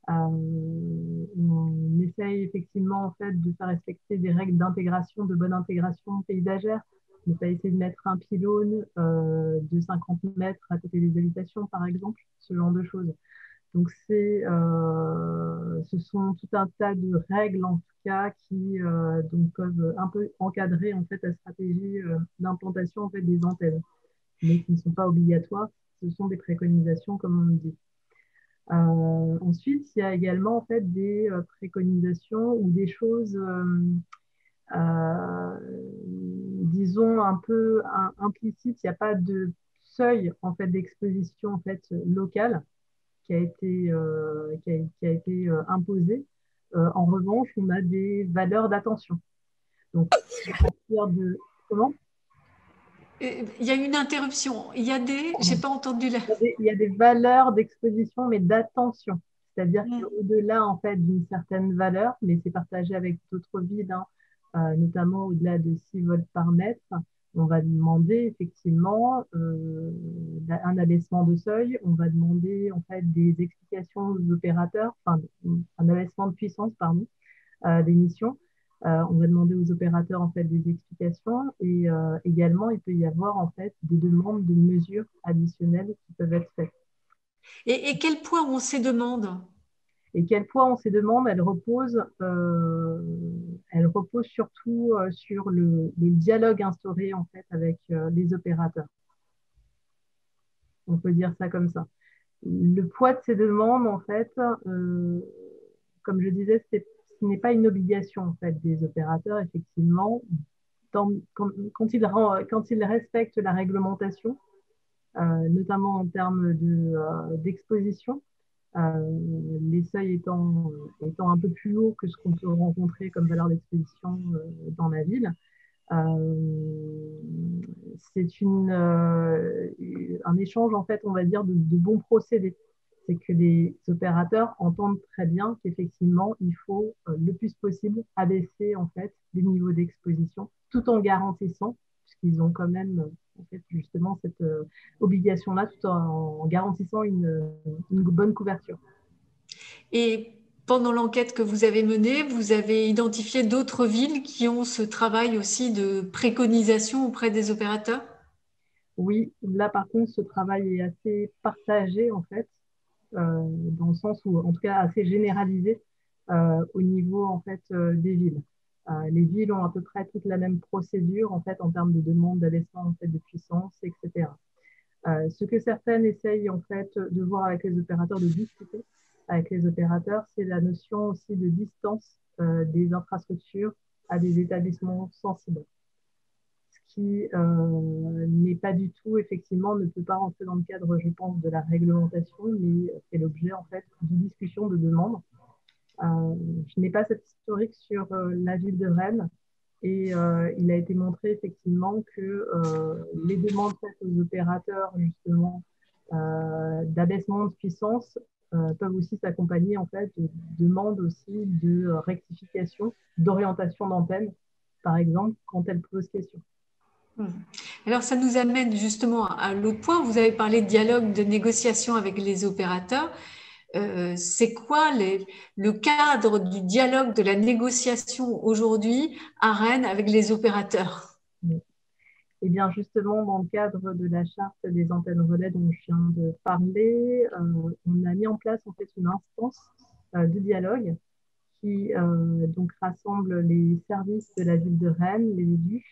On essaye effectivement en fait de faire respecter des règles d'intégration, de bonne intégration paysagère. Ne pas essayer de mettre un pylône de 50 mètres à côté des habitations, par exemple, ce genre de choses. Donc, ce sont tout un tas de règles, en tout cas, qui donc peuvent un peu encadrer en fait la stratégie d'implantation en fait, des antennes, mais qui ne sont pas obligatoires. Ce sont des préconisations, comme on le dit. Ensuite, il y a également en fait des préconisations ou des choses, disons un peu implicites. Il n'y a pas de seuil en fait d'exposition en fait locale qui a été imposé. En revanche, on a des valeurs d'attention. Donc, à partir de comment? Il y a une interruption. Il y a des, j'ai pas entendu là. Il y a des valeurs d'exposition, mais d'attention. C'est-à-dire qu'au-delà en fait d'une certaine valeur, mais c'est partagé avec d'autres villes, hein, notamment au-delà de 6 volts par mètre, on va demander effectivement un abaissement de seuil, on va demander en fait des explications aux opérateurs, enfin un abaissement de puissance, pardon, d'émission. On va demander aux opérateurs en fait des explications et également il peut y avoir en fait des demandes de mesures additionnelles qui peuvent être faites. Et quel point ont ces demandes? Et quel point ont ces demandes? Elles reposent surtout sur les dialogues instaurés en fait avec les opérateurs. On peut dire ça comme ça. Le poids de ces demandes, en fait, comme je disais, ce n'est pas une obligation en fait des opérateurs, effectivement, quand ils respectent la réglementation, notamment en termes d'exposition. les seuils étant un peu plus hauts que ce qu'on peut rencontrer comme valeur d'exposition dans la ville. C'est un échange, en fait, on va dire, de bons procédés. C'est que les opérateurs entendent très bien qu'effectivement, il faut le plus possible abaisser, en fait, les niveaux d'exposition, tout en garantissant, puisqu'ils ont quand même, en fait, justement, cette obligation-là, tout en garantissant une bonne couverture. Et pendant l'enquête que vous avez menée, vous avez identifié d'autres villes qui ont ce travail aussi de préconisation auprès des opérateurs? Oui, là par contre, ce travail est assez partagé en fait, dans le sens où, en tout cas, assez généralisé au niveau en fait des villes. Les villes ont à peu près toute la même procédure en fait en termes de demande d'abaissement en fait de puissance, etc. Ce que certaines essayent en fait de voir avec les opérateurs, de discuter avec les opérateurs, c'est la notion aussi de distance des infrastructures à des établissements sensibles. Ce qui n'est pas du tout, effectivement, ne peut pas rentrer dans le cadre, je pense, de la réglementation, mais fait l'objet en fait de discussions, de demandes. Je n'ai pas cette historique sur la ville de Rennes, et il a été montré effectivement que les demandes faites aux opérateurs, justement, d'abaissement de puissance peuvent aussi s'accompagner en fait de demandes aussi de rectification, d'orientation d'antenne, par exemple, quand elles posent question. Alors, ça nous amène justement à l'autre point. Vous avez parlé de dialogue, de négociation avec les opérateurs. C'est quoi le cadre du dialogue, de la négociation aujourd'hui à Rennes avec les opérateurs? Eh bien, justement, dans le cadre de la charte des antennes relais dont je viens de parler, on a mis en place en fait une instance de dialogue qui donc rassemble les services de la ville de Rennes, les EDUC,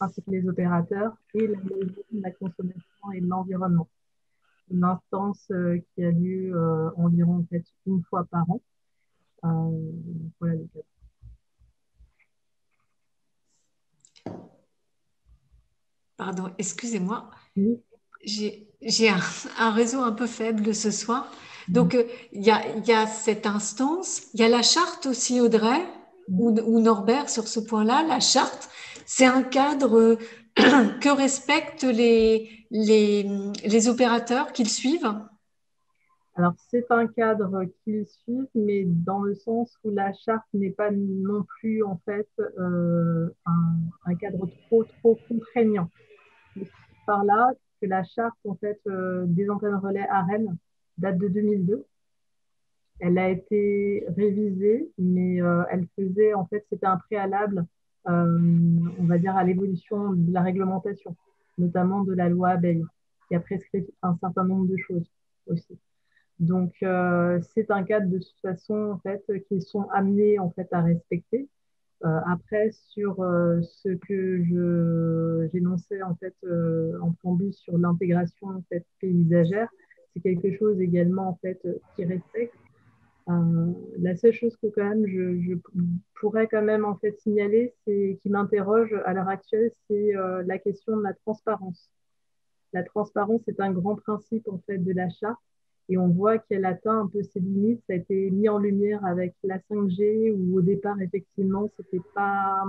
ainsi que les opérateurs et la maison de la consommation et de l'environnement. Une instance qui a lieu environ en fait, une fois par an. Voilà le cadre. Pardon, excusez-moi. Oui. J'ai un réseau un peu faible ce soir. Donc, il y a cette instance. Il y a la charte aussi, Audrey, ou Norbert, sur ce point-là. La charte, c'est un cadre que respectent les opérateurs qu'ils suivent. Alors, c'est un cadre qu'ils suivent, mais dans le sens où la charte n'est pas non plus, en fait, un cadre trop contraignant. Par là, que la charte, en fait, des antennes relais à Rennes date de 2002. Elle a été révisée, mais elle faisait, en fait, c'était un préalable, on va dire, à l'évolution de la réglementation, notamment de la loi Abeille, qui a prescrit un certain nombre de choses aussi. Donc, c'est un cadre de toute façon, en fait, qu'ils sont amenés, en fait, à respecter. Après, sur ce que j'énonçais, en fait, en préambule sur l'intégration, en fait, paysagère, c'est quelque chose également, en fait, qui respecte. La seule chose que quand même je pourrais quand même en fait signaler, c'est qui m'interroge à l'heure actuelle, c'est la question de la transparence. La transparence est un grand principe en fait de la charte et on voit qu'elle atteint un peu ses limites. Ça a été mis en lumière avec la 5G où au départ effectivement c'était pas,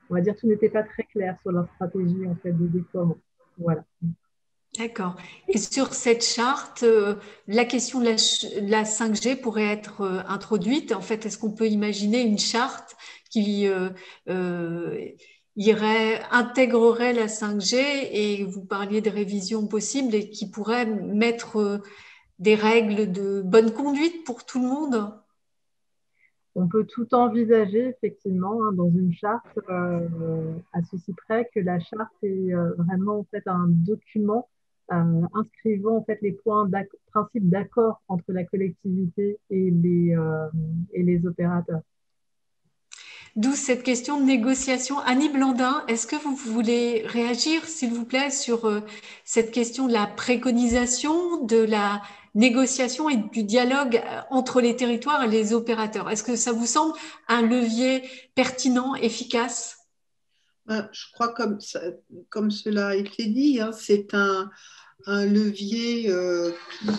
on va dire tout n'était pas très clair sur leur stratégie en fait de déploiement. Voilà. D'accord. Et sur cette charte, la question de la 5G pourrait être introduite. En fait, est-ce qu'on peut imaginer une charte qui intégrerait la 5G et vous parliez de révision possible et qui pourrait mettre des règles de bonne conduite pour tout le monde? On peut tout envisager effectivement dans une charte à ceci près que la charte est vraiment en fait un document inscrivant en fait les principes d'accord entre la collectivité et les opérateurs. D'où cette question de négociation. Annie Blandin, est-ce que vous voulez réagir, s'il vous plaît, sur cette question de la préconisation, de la négociation et du dialogue entre les territoires et les opérateurs? Est-ce que ça vous semble un levier pertinent, efficace? Je crois comme cela a été dit, hein, c'est un levier qui a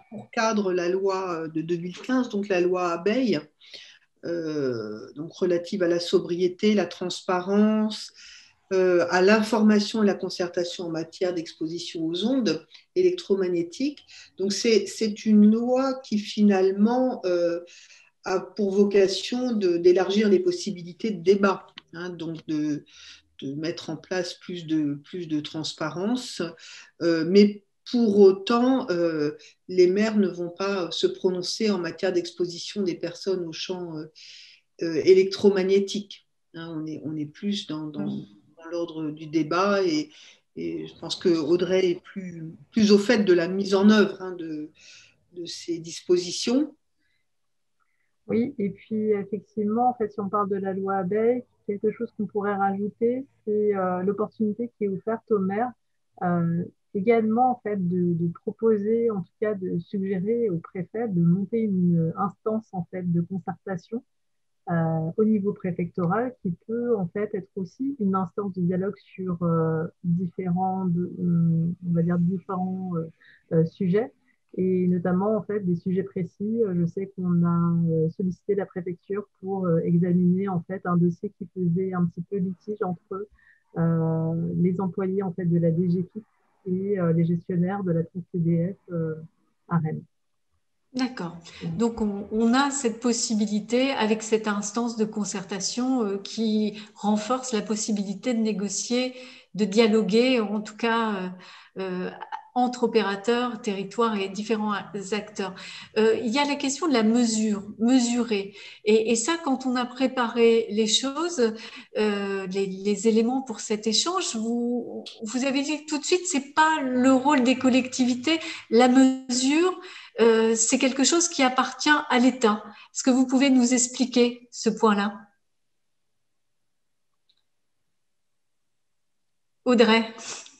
pour cadre la loi de 2015, donc la loi Abeille, donc relative à la sobriété, la transparence, à l'information et la concertation en matière d'exposition aux ondes électromagnétiques. Donc c'est une loi qui finalement a pour vocation d'élargir les possibilités de débat, hein, donc de mettre en place plus de transparence, mais pour autant, les maires ne vont pas se prononcer en matière d'exposition des personnes aux champs électromagnétiques. Hein, on est plus dans l'ordre du débat et je pense que Audrey est plus au fait de la mise en œuvre, hein, de ces dispositions. Oui, et puis effectivement, en fait, si on parle de la loi Abeille, quelque chose qu'on pourrait rajouter, c'est l'opportunité qui est offerte aux maires également en fait de proposer, en tout cas de suggérer au préfet de monter une instance en fait de concertation au niveau préfectoral qui peut en fait être aussi une instance de dialogue sur on va dire différents sujets et notamment en fait des sujets précis. Je sais qu'on a sollicité la préfecture pour examiner en fait un dossier qui faisait un petit peu litige entre les employés en fait de la DGFiP et les gestionnaires de la TCDF à Rennes. D'accord. Donc, on a cette possibilité avec cette instance de concertation qui renforce la possibilité de négocier, de dialoguer, en tout cas entre opérateurs, territoires et différents acteurs. Il y a la question de la mesure, mesurer. Et ça, quand on a préparé les choses, les éléments pour cet échange, vous avez dit tout de suite, c'est pas le rôle des collectivités, la mesure. C'est quelque chose qui appartient à l'État. Est-ce que vous pouvez nous expliquer ce point-là? Audrey.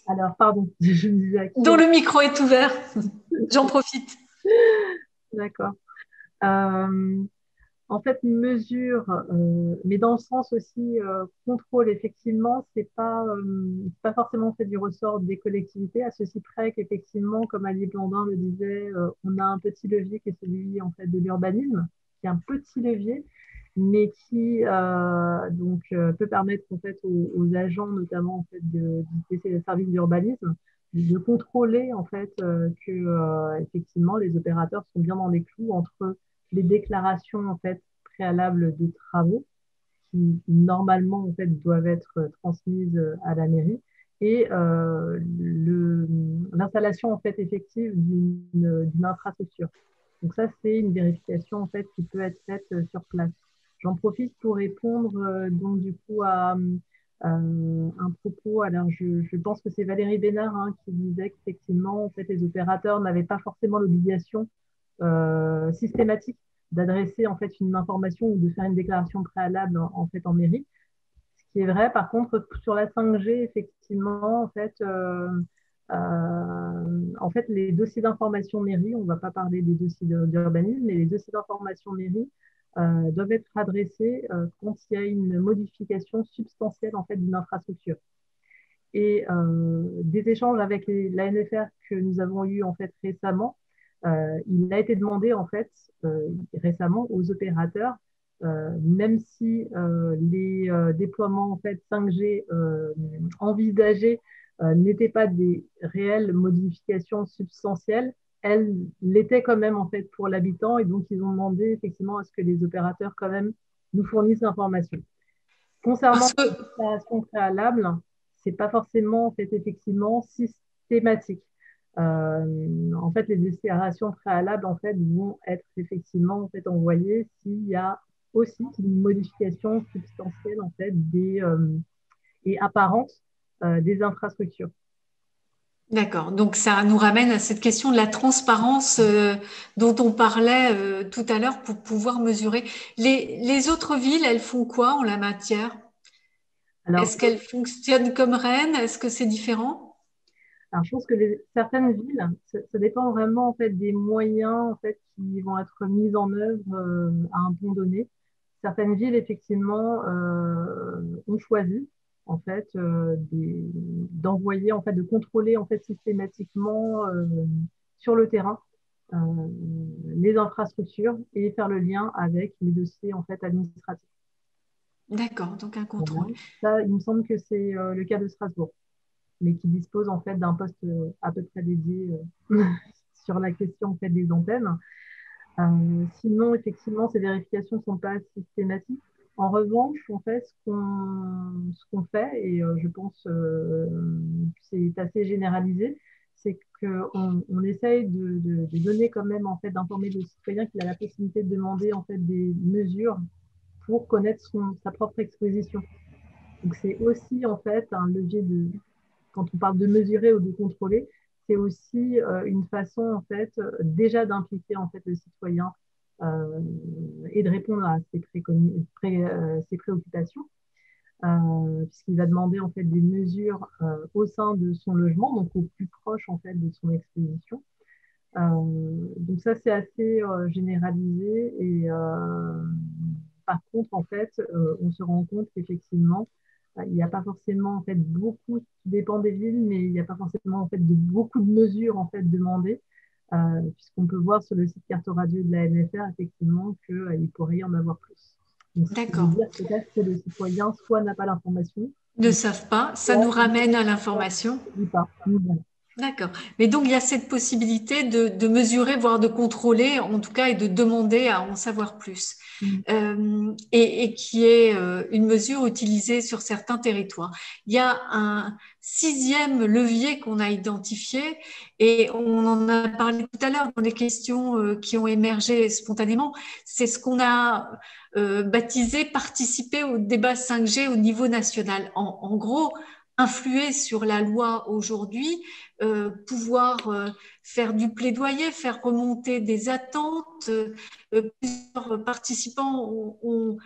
Alors, pardon, je me disais à qui dont le micro est ouvert. J'en profite. D'accord. En fait, mesure, mais dans le sens aussi contrôle, effectivement, c'est pas forcément fait du ressort des collectivités, à ceci près qu'effectivement, comme Ali Blandin le disait, on a un petit levier qui est celui en fait de l'urbanisme, qui est un petit levier, mais qui peut permettre en fait aux agents, notamment en fait des services d'urbanisme, de contrôler en fait que effectivement les opérateurs sont bien dans les clous entre les déclarations en fait préalables de travaux qui normalement en fait doivent être transmises à la mairie et l'installation en fait effective d'une infrastructure. Donc ça c'est une vérification en fait qui peut être faite sur place. J'en profite pour répondre donc du coup à un propos. Alors je pense que c'est Valérie Bénard qui disait qu'effectivement en fait les opérateurs n'avaient pas forcément l'obligation systématique d'adresser en fait une information ou de faire une déclaration préalable en fait en mairie. Ce qui est vrai, par contre, sur la 5G, effectivement, en fait, les dossiers d'information mairie, on ne va pas parler des dossiers d'urbanisme, mais les dossiers d'information mairie doivent être adressés quand il y a une modification substantielle en fait d'une infrastructure. Et des échanges avec l'ANFR que nous avons eus en fait récemment, il a été demandé en fait récemment aux opérateurs, même si les déploiements en fait 5G envisagés n'étaient pas des réelles modifications substantielles, elles l'étaient quand même en fait pour l'habitant et donc ils ont demandé effectivement à ce que les opérateurs quand même nous fournissent l'information. Concernant la déclaration préalable, c'est pas forcément en fait effectivement systématique. En fait, les déclarations préalables en fait vont être effectivement en fait envoyées s'il y a aussi une modification substantielle en fait et apparente des infrastructures. D'accord. Donc ça nous ramène à cette question de la transparence dont on parlait tout à l'heure pour pouvoir mesurer. Les autres villes, elles font quoi en la matière? Est-ce qu'elles fonctionnent comme Rennes? Est-ce que c'est différent? Alors, je pense que certaines villes, ça dépend vraiment en fait des moyens en fait qui vont être mis en œuvre à un point donné. Certaines villes effectivement ont choisi en fait d'envoyer en fait de contrôler en fait systématiquement sur le terrain les infrastructures et faire le lien avec les dossiers en fait, administratifs. D'accord, donc un contrôle. Ça, il me semble que c'est le cas de Strasbourg, mais qui dispose en fait d'un poste à peu près dédié sur la question en fait, des antennes. Sinon, effectivement, ces vérifications ne sont pas systématiques. En revanche, en fait, ce qu'on fait, et je pense que c'est assez généralisé, c'est qu'on essaye de donner quand même, en fait, d'informer le citoyen qu'il a la possibilité de demander en fait, des mesures pour connaître sa propre exposition. Donc, c'est aussi, en fait, un levier quand on parle de mesurer ou de contrôler, c'est aussi une façon, en fait, déjà d'impliquer, en fait, le citoyen et de répondre à ses préoccupations, puisqu'il va demander, en fait, des mesures au sein de son logement, donc au plus proche, en fait, de son exposition. Donc ça, c'est assez généralisé et par contre, en fait, on se rend compte qu'effectivement, il n'y a pas forcément en fait beaucoup, tout dépend des villes, mais il n'y a pas forcément en fait beaucoup de mesures en fait demandées, puisqu'on peut voir sur le site carte radio de la NFR effectivement qu'il pourrait y en avoir plus. D'accord. Ça veut dire peut-être que le citoyen soit n'a pas l'information, ne savent pas, ça nous ramène à l'information. D'accord. Mais donc, il y a cette possibilité de mesurer, voire de contrôler, en tout cas, et de demander à en savoir plus. Et qui est une mesure utilisée sur certains territoires. Il y a un 6e levier qu'on a identifié, et on en a parlé tout à l'heure dans les questions qui ont émergé spontanément. C'est ce qu'on a baptisé participer au débat 5G au niveau national. En gros, influer sur la loi aujourd'hui, pouvoir faire du plaidoyer, faire remonter des attentes. Plusieurs participants ont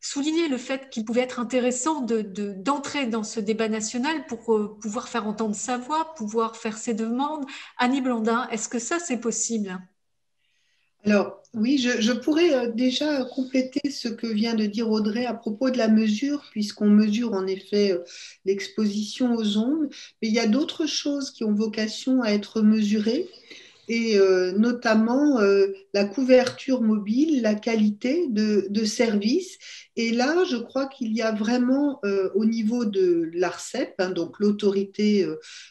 souligné le fait qu'il pouvait être intéressant d'entrer dans ce débat national pour pouvoir faire entendre sa voix, pouvoir faire ses demandes. Annie Blandin, est-ce que ça, c'est possible ? Alors, oui, je pourrais déjà compléter ce que vient de dire Audrey à propos de la mesure, puisqu'on mesure en effet l'exposition aux ondes, mais il y a d'autres choses qui ont vocation à être mesurées, et notamment la couverture mobile, la qualité de service. Et là, je crois qu'il y a vraiment au niveau de l'ARCEP, donc l'autorité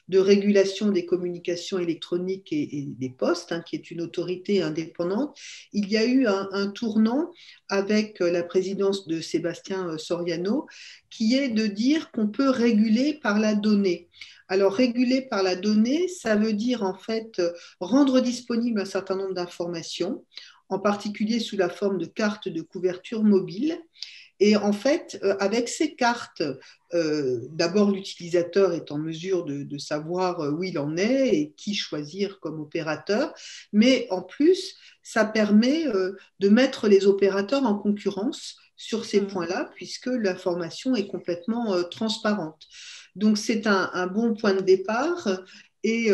de régulation des communications électroniques et des postes, qui est une autorité indépendante, il y a eu un tournant avec la présidence de Sébastien Soriano, qui est de dire qu'on peut réguler par la donnée. Alors, réguler par la donnée, ça veut dire en fait rendre disponible un certain nombre d'informations, en particulier sous la forme de cartes de couverture mobile. Et en fait, avec ces cartes, d'abord l'utilisateur est en mesure de savoir où il en est et qui choisir comme opérateur, mais en plus, ça permet de mettre les opérateurs en concurrence sur ces points-là, puisque l'information est complètement transparente. Donc, c'est un bon point de départ et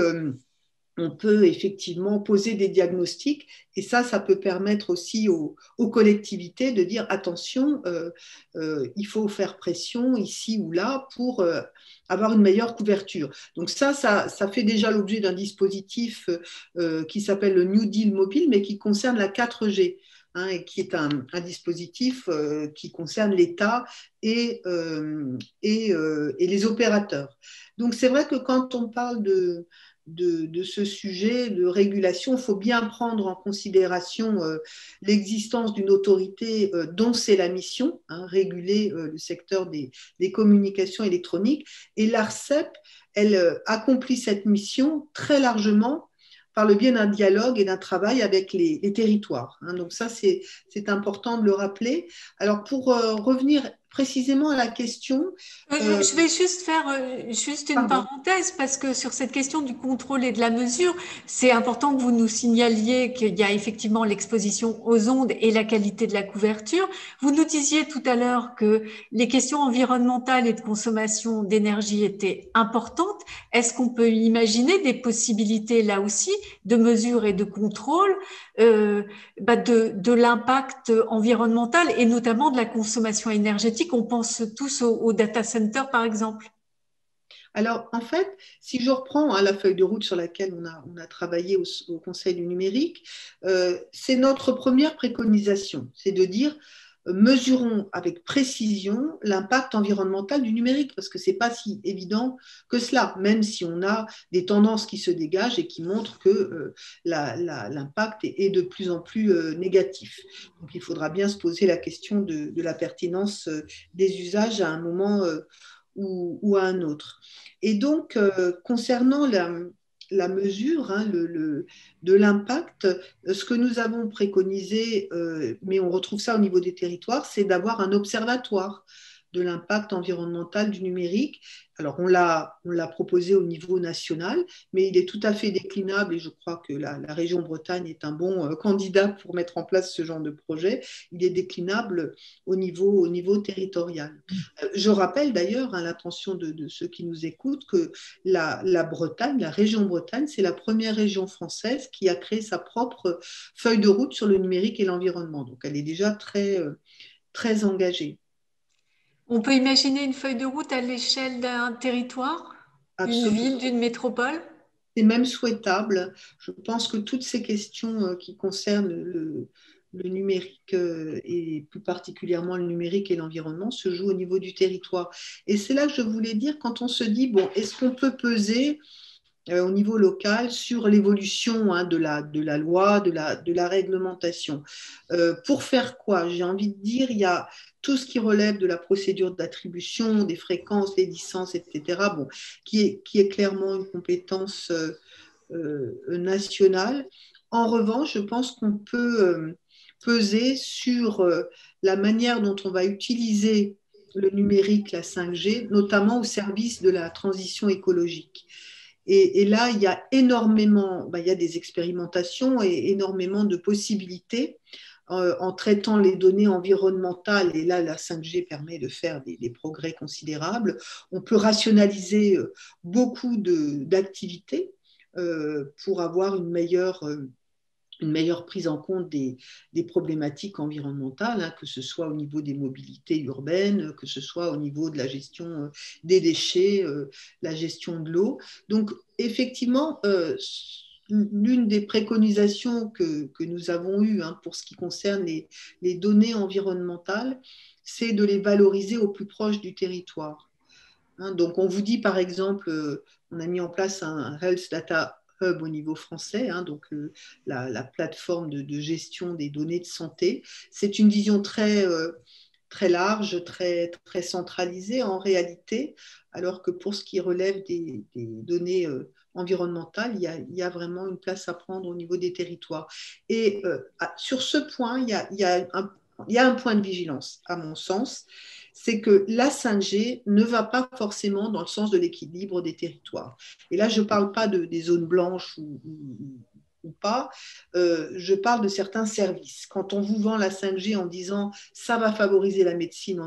on peut effectivement poser des diagnostics et ça peut permettre aussi aux collectivités de dire attention, il faut faire pression ici ou là pour avoir une meilleure couverture. Donc ça fait déjà l'objet d'un dispositif qui s'appelle le New Deal mobile, mais qui concerne la 4G. Et qui est un dispositif qui concerne l'État et les opérateurs. Donc c'est vrai que quand on parle de ce sujet de régulation, il faut bien prendre en considération l'existence d'une autorité dont c'est la mission, réguler le secteur des communications électroniques. Et l'ARCEP, elle accomplit cette mission très largement par le biais d'un dialogue et d'un travail avec les territoires. Donc ça, c'est important de le rappeler. Alors, pour revenir précisément à la question... Je vais juste faire une parenthèse, parce que sur cette question du contrôle et de la mesure, c'est important que vous nous signaliez qu'il y a effectivement l'exposition aux ondes et la qualité de la couverture. Vous nous disiez tout à l'heure que les questions environnementales et de consommation d'énergie étaient importantes. Est-ce qu'on peut imaginer des possibilités là aussi de mesure et de contrôle de l'impact environnemental et notamment de la consommation énergétique? On pense tous au data center, par exemple. Alors, en fait, si je reprends la feuille de route sur laquelle on a travaillé au Conseil du numérique, c'est notre première préconisation, c'est de dire mesurons avec précision l'impact environnemental du numérique, parce que ce n'est pas si évident que cela, même si on a des tendances qui se dégagent et qui montrent que l'impact est de plus en plus négatif. Donc, il faudra bien se poser la question de la pertinence des usages à un moment ou à un autre. Et donc, concernant la mesure de l'impact, ce que nous avons préconisé, mais on retrouve ça au niveau des territoires, c'est d'avoir un observatoire de l'impact environnemental du numérique. Alors, on l'a proposé au niveau national, mais il est tout à fait déclinable et je crois que la région Bretagne est un bon candidat pour mettre en place ce genre de projet. Il est déclinable au niveau territorial. Je rappelle d'ailleurs à l'attention de ceux qui nous écoutent que la Bretagne, la région Bretagne, c'est la première région française qui a créé sa propre feuille de route sur le numérique et l'environnement. Donc, elle est déjà très engagée. On peut imaginer une feuille de route à l'échelle d'un territoire, d'une ville, d'une métropole? C'est même souhaitable. Je pense que toutes ces questions qui concernent le numérique et plus particulièrement le numérique et l'environnement se jouent au niveau du territoire. Et c'est là que je voulais dire, quand on se dit, bon, est-ce qu'on peut peser au niveau local sur l'évolution de la loi, de la réglementation. Pour faire quoi? J'ai envie de dire, il y a tout ce qui relève de la procédure d'attribution, des fréquences, des licences, etc., bon, qui est clairement une compétence nationale. En revanche, je pense qu'on peut peser sur la manière dont on va utiliser le numérique, la 5G, notamment au service de la transition écologique. Et là, il y a énormément, il y a des expérimentations et énormément de possibilités en traitant les données environnementales. Et là, la 5G permet de faire des progrès considérables. On peut rationaliser beaucoup d'activités pour avoir une meilleure prise en compte des problématiques environnementales, que ce soit au niveau des mobilités urbaines, que ce soit au niveau de la gestion des déchets, la gestion de l'eau. Donc, effectivement, l'une des préconisations que nous avons eues pour ce qui concerne les données environnementales, c'est de les valoriser au plus proche du territoire. Donc, on vous dit, par exemple, on a mis en place un Health Data Hub au niveau français, donc la plateforme de gestion des données de santé. C'est une vision très large, très centralisée en réalité, alors que pour ce qui relève des données environnementales, il y a vraiment une place à prendre au niveau des territoires. Et sur ce point, il y a un point de vigilance, à mon sens, c'est que la 5G ne va pas forcément dans le sens de l'équilibre des territoires. Et là, je ne parle pas des zones blanches ou pas, je parle de certains services. Quand on vous vend la 5G en disant ça va favoriser la médecine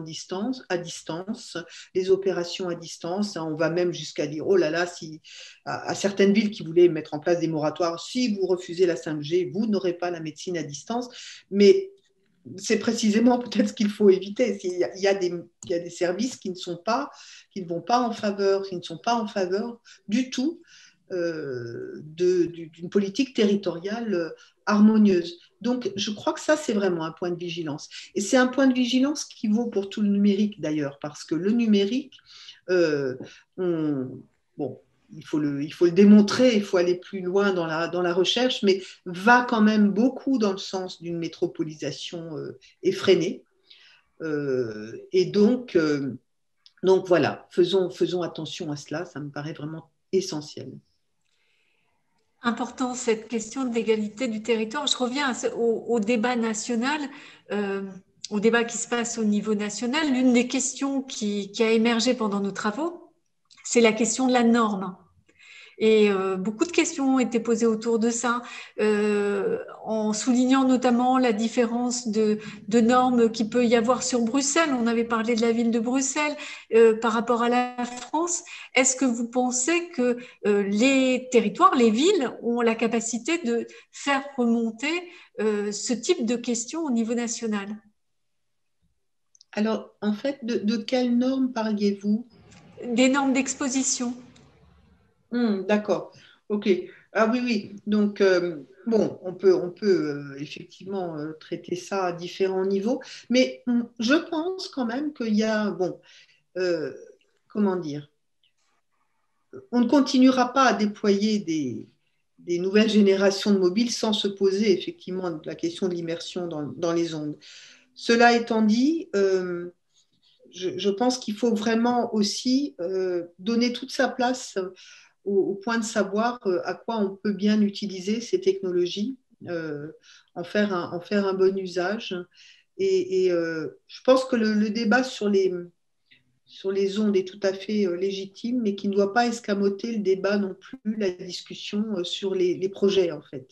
à distance, les opérations à distance, on va même jusqu'à dire oh là là, à certaines villes qui voulaient mettre en place des moratoires, si vous refusez la 5G, vous n'aurez pas la médecine à distance. Mais c'est précisément peut-être ce qu'il faut éviter. Il y a des services qui ne vont pas en faveur, qui ne sont pas en faveur du tout d'une politique territoriale harmonieuse. Donc, je crois que ça, c'est vraiment un point de vigilance. Et c'est un point de vigilance qui vaut pour tout le numérique, d'ailleurs, parce que le numérique, il faut le démontrer, il faut aller plus loin dans la recherche, mais va quand même beaucoup dans le sens d'une métropolisation effrénée. Et donc voilà, faisons attention à cela, ça me paraît vraiment essentiel. Important cette question d'égalité du territoire. Je reviens au débat national, au débat qui se passe au niveau national. L'une des questions qui a émergé pendant nos travaux, c'est la question de la norme. Et beaucoup de questions ont été posées autour de ça, en soulignant notamment la différence de normes qu'il peut y avoir sur Bruxelles. On avait parlé de la ville de Bruxelles par rapport à la France. Est-ce que vous pensez que les territoires, les villes ont la capacité de faire remonter ce type de questions au niveau national? Alors, en fait, de quelles normes parliez-vous ? des normes d'exposition. D'accord, ok. Ah oui, oui. Donc, bon, on peut effectivement traiter ça à différents niveaux, mais je pense quand même qu'il y a, bon, euh, comment dire, on ne continuera pas à déployer des nouvelles générations de mobiles sans se poser effectivement la question de l'immersion dans les ondes. Cela étant dit, je pense qu'il faut vraiment aussi donner toute sa place au point de savoir à quoi on peut bien utiliser ces technologies, en faire un bon usage. Et je pense que le débat sur les ondes est tout à fait légitime, mais qui ne doit pas escamoter le débat non plus, la discussion sur les projets, en fait.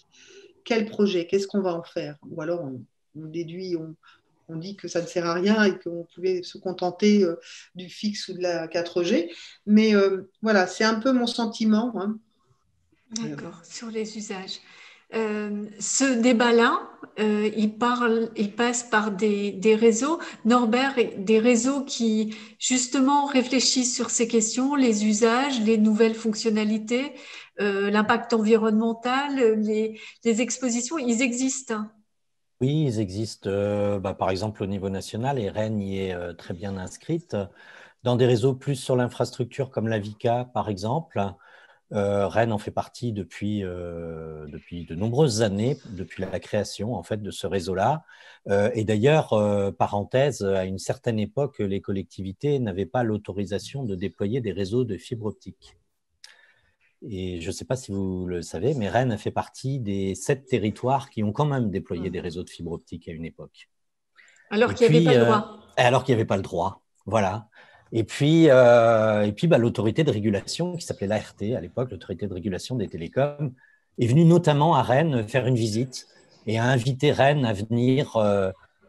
Quel projet? Qu'est-ce qu'on va en faire? Ou alors on déduit, on dit que ça ne sert à rien et qu'on pouvait se contenter du fixe ou de la 4G. Mais voilà, c'est un peu mon sentiment. Hein. D'accord, sur les usages. Ce débat-là, il passe par des réseaux. Norbert, des réseaux qui justement réfléchissent sur ces questions, les usages, les nouvelles fonctionnalités, l'impact environnemental, les expositions, ils existent. Oui, ils existent, par exemple au niveau national, et Rennes y est très bien inscrite. Dans des réseaux plus sur l'infrastructure comme la VICA, par exemple, Rennes en fait partie depuis de nombreuses années, depuis la création en fait de ce réseau-là. Et d'ailleurs, parenthèse, à une certaine époque, les collectivités n'avaient pas l'autorisation de déployer des réseaux de fibre optique. Et je ne sais pas si vous le savez, mais Rennes a fait partie des 7 territoires qui ont quand même déployé des réseaux de fibre optique à une époque. Alors qu'il n'y avait pas le droit. Alors qu'il n'y avait pas le droit, voilà. Et puis l'autorité de régulation, qui s'appelait l'ART à l'époque, l'autorité de régulation des télécoms, est venue notamment à Rennes faire une visite et a invité Rennes à venir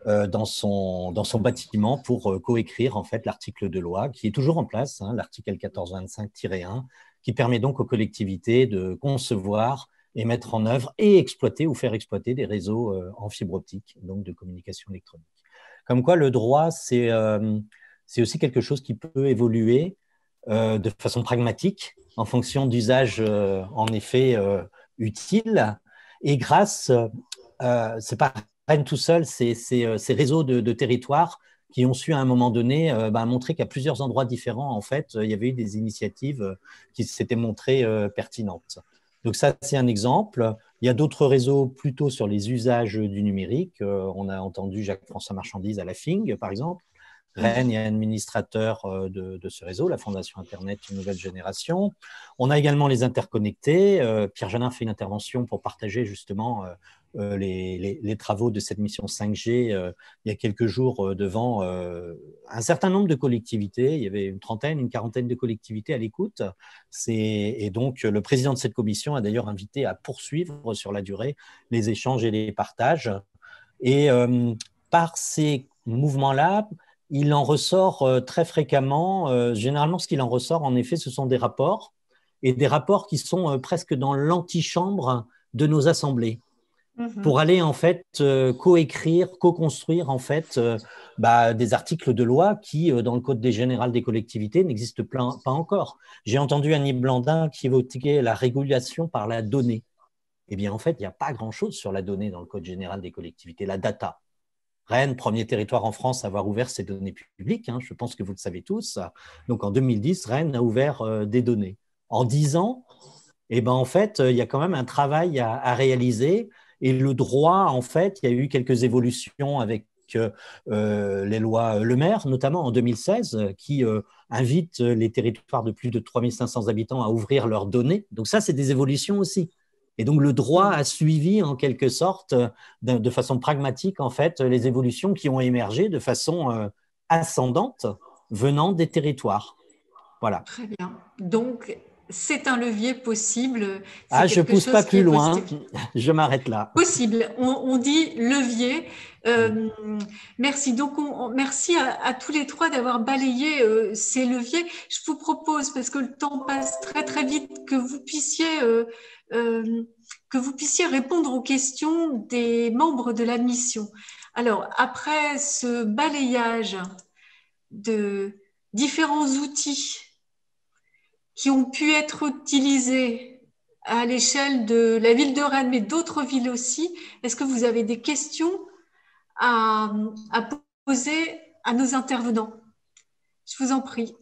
dans son bâtiment pour coécrire en fait l'article de loi qui est toujours en place, hein, l'article 1425-1, qui permet donc aux collectivités de concevoir et mettre en œuvre et exploiter ou faire exploiter des réseaux en fibre optique, donc de communication électronique. Comme quoi, le droit, c'est aussi quelque chose qui peut évoluer de façon pragmatique en fonction d'usages en effet utiles. Et grâce, c'est pas Rennes tout seul, c'est ces réseaux de territoires qui ont su à un moment donné montrer qu'à plusieurs endroits différents, en fait, il y avait eu des initiatives qui s'étaient montrées pertinentes. Donc ça, c'est un exemple. Il y a d'autres réseaux plutôt sur les usages du numérique. On a entendu Jacques-François Marchandise à la FING, par exemple. Rennes est administrateur de ce réseau, la Fondation Internet Une Nouvelle Génération. On a également les interconnectés. Pierre Janin fait une intervention pour partager justement les travaux de cette mission 5G il y a quelques jours devant un certain nombre de collectivités. Il y avait une trentaine, une quarantaine de collectivités à l'écoute. Et donc, le président de cette commission a d'ailleurs invité à poursuivre sur la durée les échanges et les partages. Et par ces mouvements-là, il en ressort très fréquemment, généralement ce qu'il en ressort en effet, ce sont des rapports, et des rapports qui sont presque dans l'antichambre de nos assemblées, pour aller en fait coécrire, co-construire en fait des articles de loi qui, dans le Code général des collectivités, n'existent pas encore. J'ai entendu Annie Blandin qui évoquait la régulation par la donnée. Eh bien en fait, il n'y a pas grand-chose sur la donnée dans le Code général des collectivités, la data. Rennes, premier territoire en France à avoir ouvert ses données publiques, hein, je pense que vous le savez tous. Donc en 2010, Rennes a ouvert des données. En 10 ans, en fait, il y a quand même un travail à réaliser. Et le droit, en fait, il y a eu quelques évolutions avec les lois Le Maire, notamment en 2016, qui invitent les territoires de plus de 3500 habitants à ouvrir leurs données. Donc ça, c'est des évolutions aussi. Et donc, le droit a suivi, en quelque sorte, de façon pragmatique, en fait, les évolutions qui ont émergé de façon ascendante venant des territoires. Voilà. Très bien. Donc, c'est un levier possible. Je ne pousse pas plus loin. Je m'arrête là. Possible. On dit levier. Merci. Donc, merci à tous les trois d'avoir balayé ces leviers. Je vous propose, parce que le temps passe très, très vite, que vous puissiez répondre aux questions des membres de la mission. Alors, après ce balayage de différents outils qui ont pu être utilisés à l'échelle de la ville de Rennes, mais d'autres villes aussi. Est-ce que vous avez des questions à poser à nos intervenants? Je vous en prie.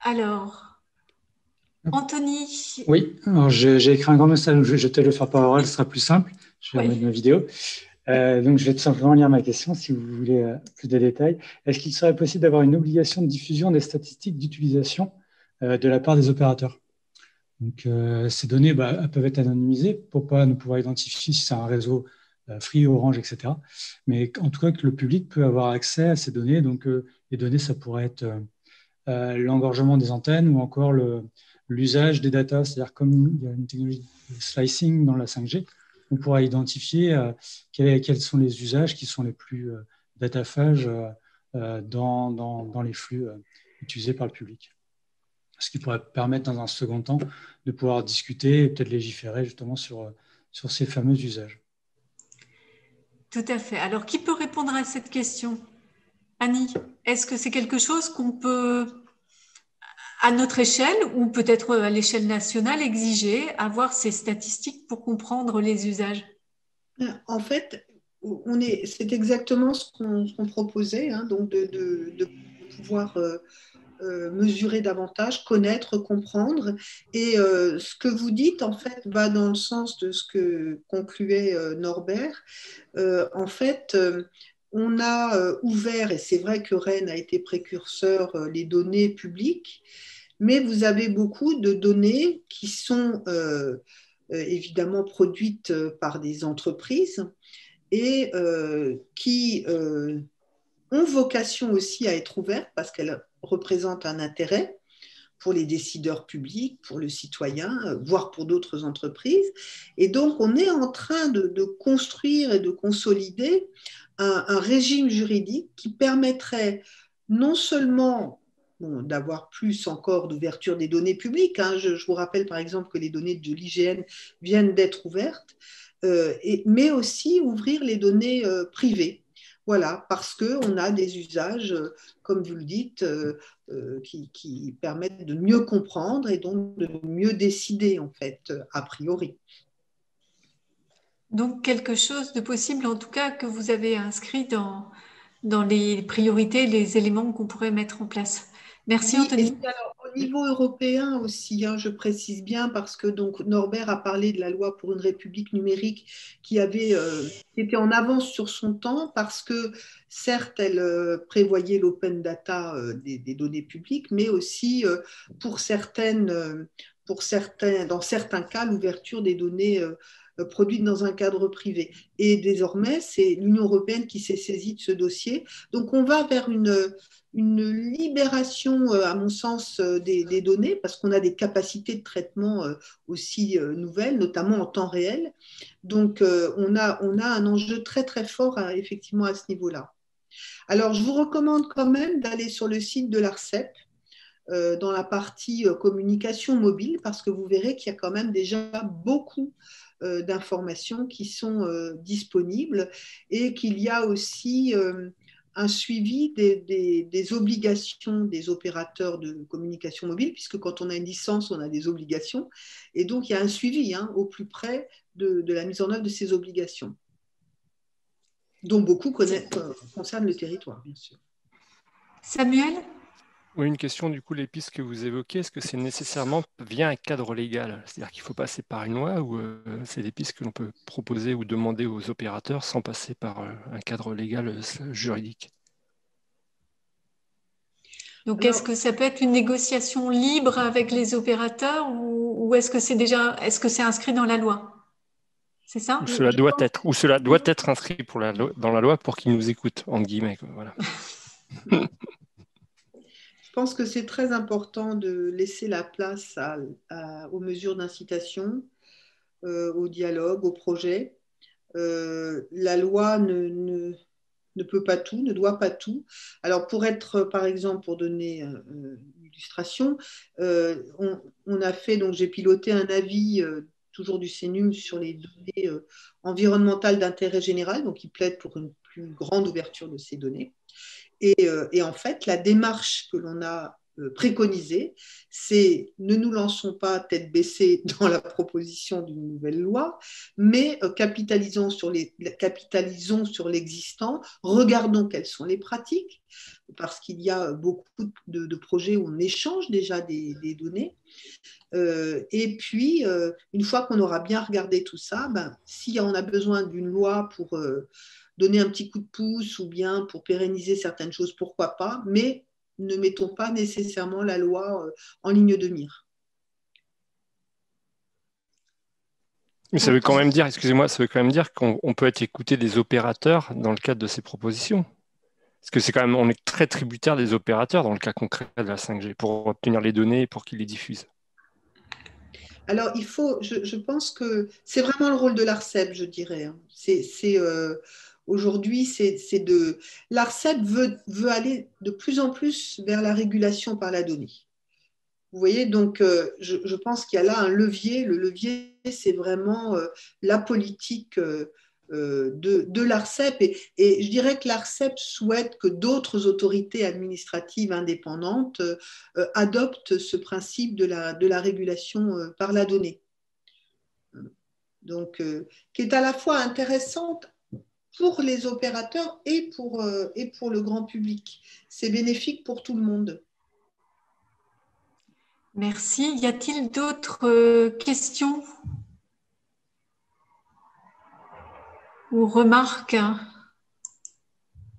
Alors, Anthony. Oui, alors j'ai écrit un grand message, je vais te le faire par oral, ce sera plus simple. Je vais remettre ma vidéo. Donc, je vais tout simplement lire ma question si vous voulez plus de détails. Est-ce qu'il serait possible d'avoir une obligation de diffusion des statistiques d'utilisation de la part des opérateurs? Donc, ces données elles peuvent être anonymisées pour ne pas nous pouvoir identifier si c'est un réseau Free, Orange, etc. Mais en tout cas, que le public peut avoir accès à ces données. Donc, les données, ça pourrait être l'engorgement des antennes ou encore l'usage des datas. C'est-à-dire, comme il y a une technologie de slicing dans la 5G, on pourra identifier quels sont les usages qui sont les plus dataphages dans les flux utilisés par le public. Ce qui pourrait permettre, dans un second temps, de pouvoir discuter et peut-être légiférer justement sur ces fameux usages. Tout à fait. Alors, qui peut répondre à cette question? Annie, est-ce que c'est quelque chose qu'on peut, à notre échelle ou peut-être à l'échelle nationale, exiger, avoir ces statistiques pour comprendre les usages? En fait, c'est exactement ce qu'on proposait, hein, donc de pouvoir mesurer davantage, connaître, comprendre. Et ce que vous dites, en fait, va dans le sens de ce que concluait Norbert. En fait, on a ouvert, et c'est vrai que Rennes a été précurseur, les données publiques, mais vous avez beaucoup de données qui sont évidemment produites par des entreprises et qui ont vocation aussi à être ouvertes parce qu'elles représentent un intérêt pour les décideurs publics, pour le citoyen, voire pour d'autres entreprises. Et donc, on est en train de construire et de consolider un régime juridique qui permettrait non seulement d'avoir plus encore d'ouverture des données publiques, hein, je vous rappelle par exemple que les données de l'IGN viennent d'être ouvertes, mais aussi ouvrir les données privées. Voilà, parce qu'on a des usages, comme vous le dites, qui permettent de mieux comprendre et donc de mieux décider, en fait, a priori. Donc, quelque chose de possible, en tout cas, que vous avez inscrit dans les priorités, les éléments qu'on pourrait mettre en place. Merci, oui, Anthony. Alors, au niveau européen aussi, hein, je précise bien, parce que donc, Norbert a parlé de la loi pour une république numérique qui était en avance sur son temps, parce que certes, elle prévoyait l'open data des données publiques, mais aussi dans certains cas, l'ouverture des données produites dans un cadre privé. Et désormais, c'est l'Union européenne qui s'est saisie de ce dossier. Donc, on va vers une libération, à mon sens, des données, parce qu'on a des capacités de traitement aussi nouvelles, notamment en temps réel. Donc, on a un enjeu très, très fort effectivement à ce niveau-là. Alors, je vous recommande quand même d'aller sur le site de l'ARCEP, dans la partie communication mobile, parce que vous verrez qu'il y a quand même déjà beaucoup d'informations qui sont disponibles et qu'il y a aussi un suivi des obligations des opérateurs de communication mobile, puisque quand on a une licence, on a des obligations. Et donc, il y a un suivi au plus près de la mise en œuvre de ces obligations, dont beaucoup concernent le territoire, bien sûr. Samuel ? Oui, une question, du coup, les pistes que vous évoquez, est-ce que c'est nécessairement via un cadre légal? C'est-à-dire qu'il faut passer par une loi ou c'est des pistes que l'on peut proposer ou demander aux opérateurs sans passer par un cadre légal juridique? Donc, est-ce que ça peut être une négociation libre avec les opérateurs ou est-ce que c'est inscrit dans la loi? C'est ça? Ou cela doit être inscrit dans la loi pour qu'ils nous écoutent, entre guillemets. Voilà. Je pense que c'est très important de laisser la place aux mesures d'incitation, au dialogue, au projet. La loi ne peut pas tout, ne doit pas tout. Alors, par exemple, pour donner une illustration, on a fait, donc j'ai piloté un avis toujours du CNUM sur les données environnementales d'intérêt général, donc il plaide pour une plus grande ouverture de ces données. Et en fait, la démarche que l'on a préconisé, c'est ne nous lançons pas tête baissée dans la proposition d'une nouvelle loi, mais capitalisons sur l'existant, regardons quelles sont les pratiques, parce qu'il y a beaucoup de projets où on échange déjà des données. Et puis, une fois qu'on aura bien regardé tout ça, si on a besoin d'une loi pour donner un petit coup de pouce ou bien pour pérenniser certaines choses, pourquoi pas, mais ne mettons pas nécessairement la loi en ligne de mire. Mais ça veut quand même dire, excusez-moi, ça veut quand même dire qu'on peut être écouté des opérateurs dans le cadre de ces propositions. Parce que c'est quand même, on est très tributaire des opérateurs dans le cas concret de la 5G pour obtenir les données et pour qu'ils les diffusent. Alors, je pense que c'est vraiment le rôle de l'ARCEP, je dirais. Aujourd'hui, l'ARCEP veut aller de plus en plus vers la régulation par la donnée. Vous voyez, donc je pense qu'il y a là un levier. Le levier, c'est vraiment la politique de l'ARCEP. Et je dirais que l'ARCEP souhaite que d'autres autorités administratives indépendantes adoptent ce principe de la régulation par la donnée. Donc, qui est à la fois intéressante pour les opérateurs et pour le grand public. C'est bénéfique pour tout le monde. Merci. Y a-t-il d'autres questions ou remarques?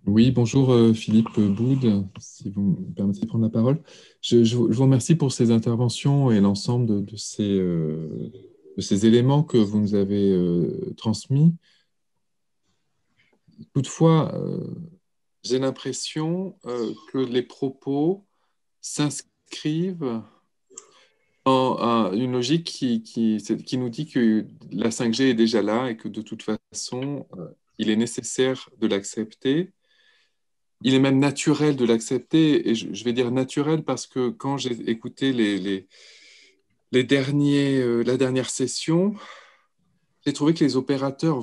Oui, bonjour Philippe Boud, si vous me permettez de prendre la parole. Je vous remercie pour ces interventions et l'ensemble de ces éléments que vous nous avez transmis. Toutefois, j'ai l'impression que les propos s'inscrivent dans une logique qui nous dit que la 5G est déjà là et que de toute façon, il est nécessaire de l'accepter. Il est même naturel de l'accepter, et je vais dire naturel parce que quand j'ai écouté la dernière session, j'ai trouvé que les opérateurs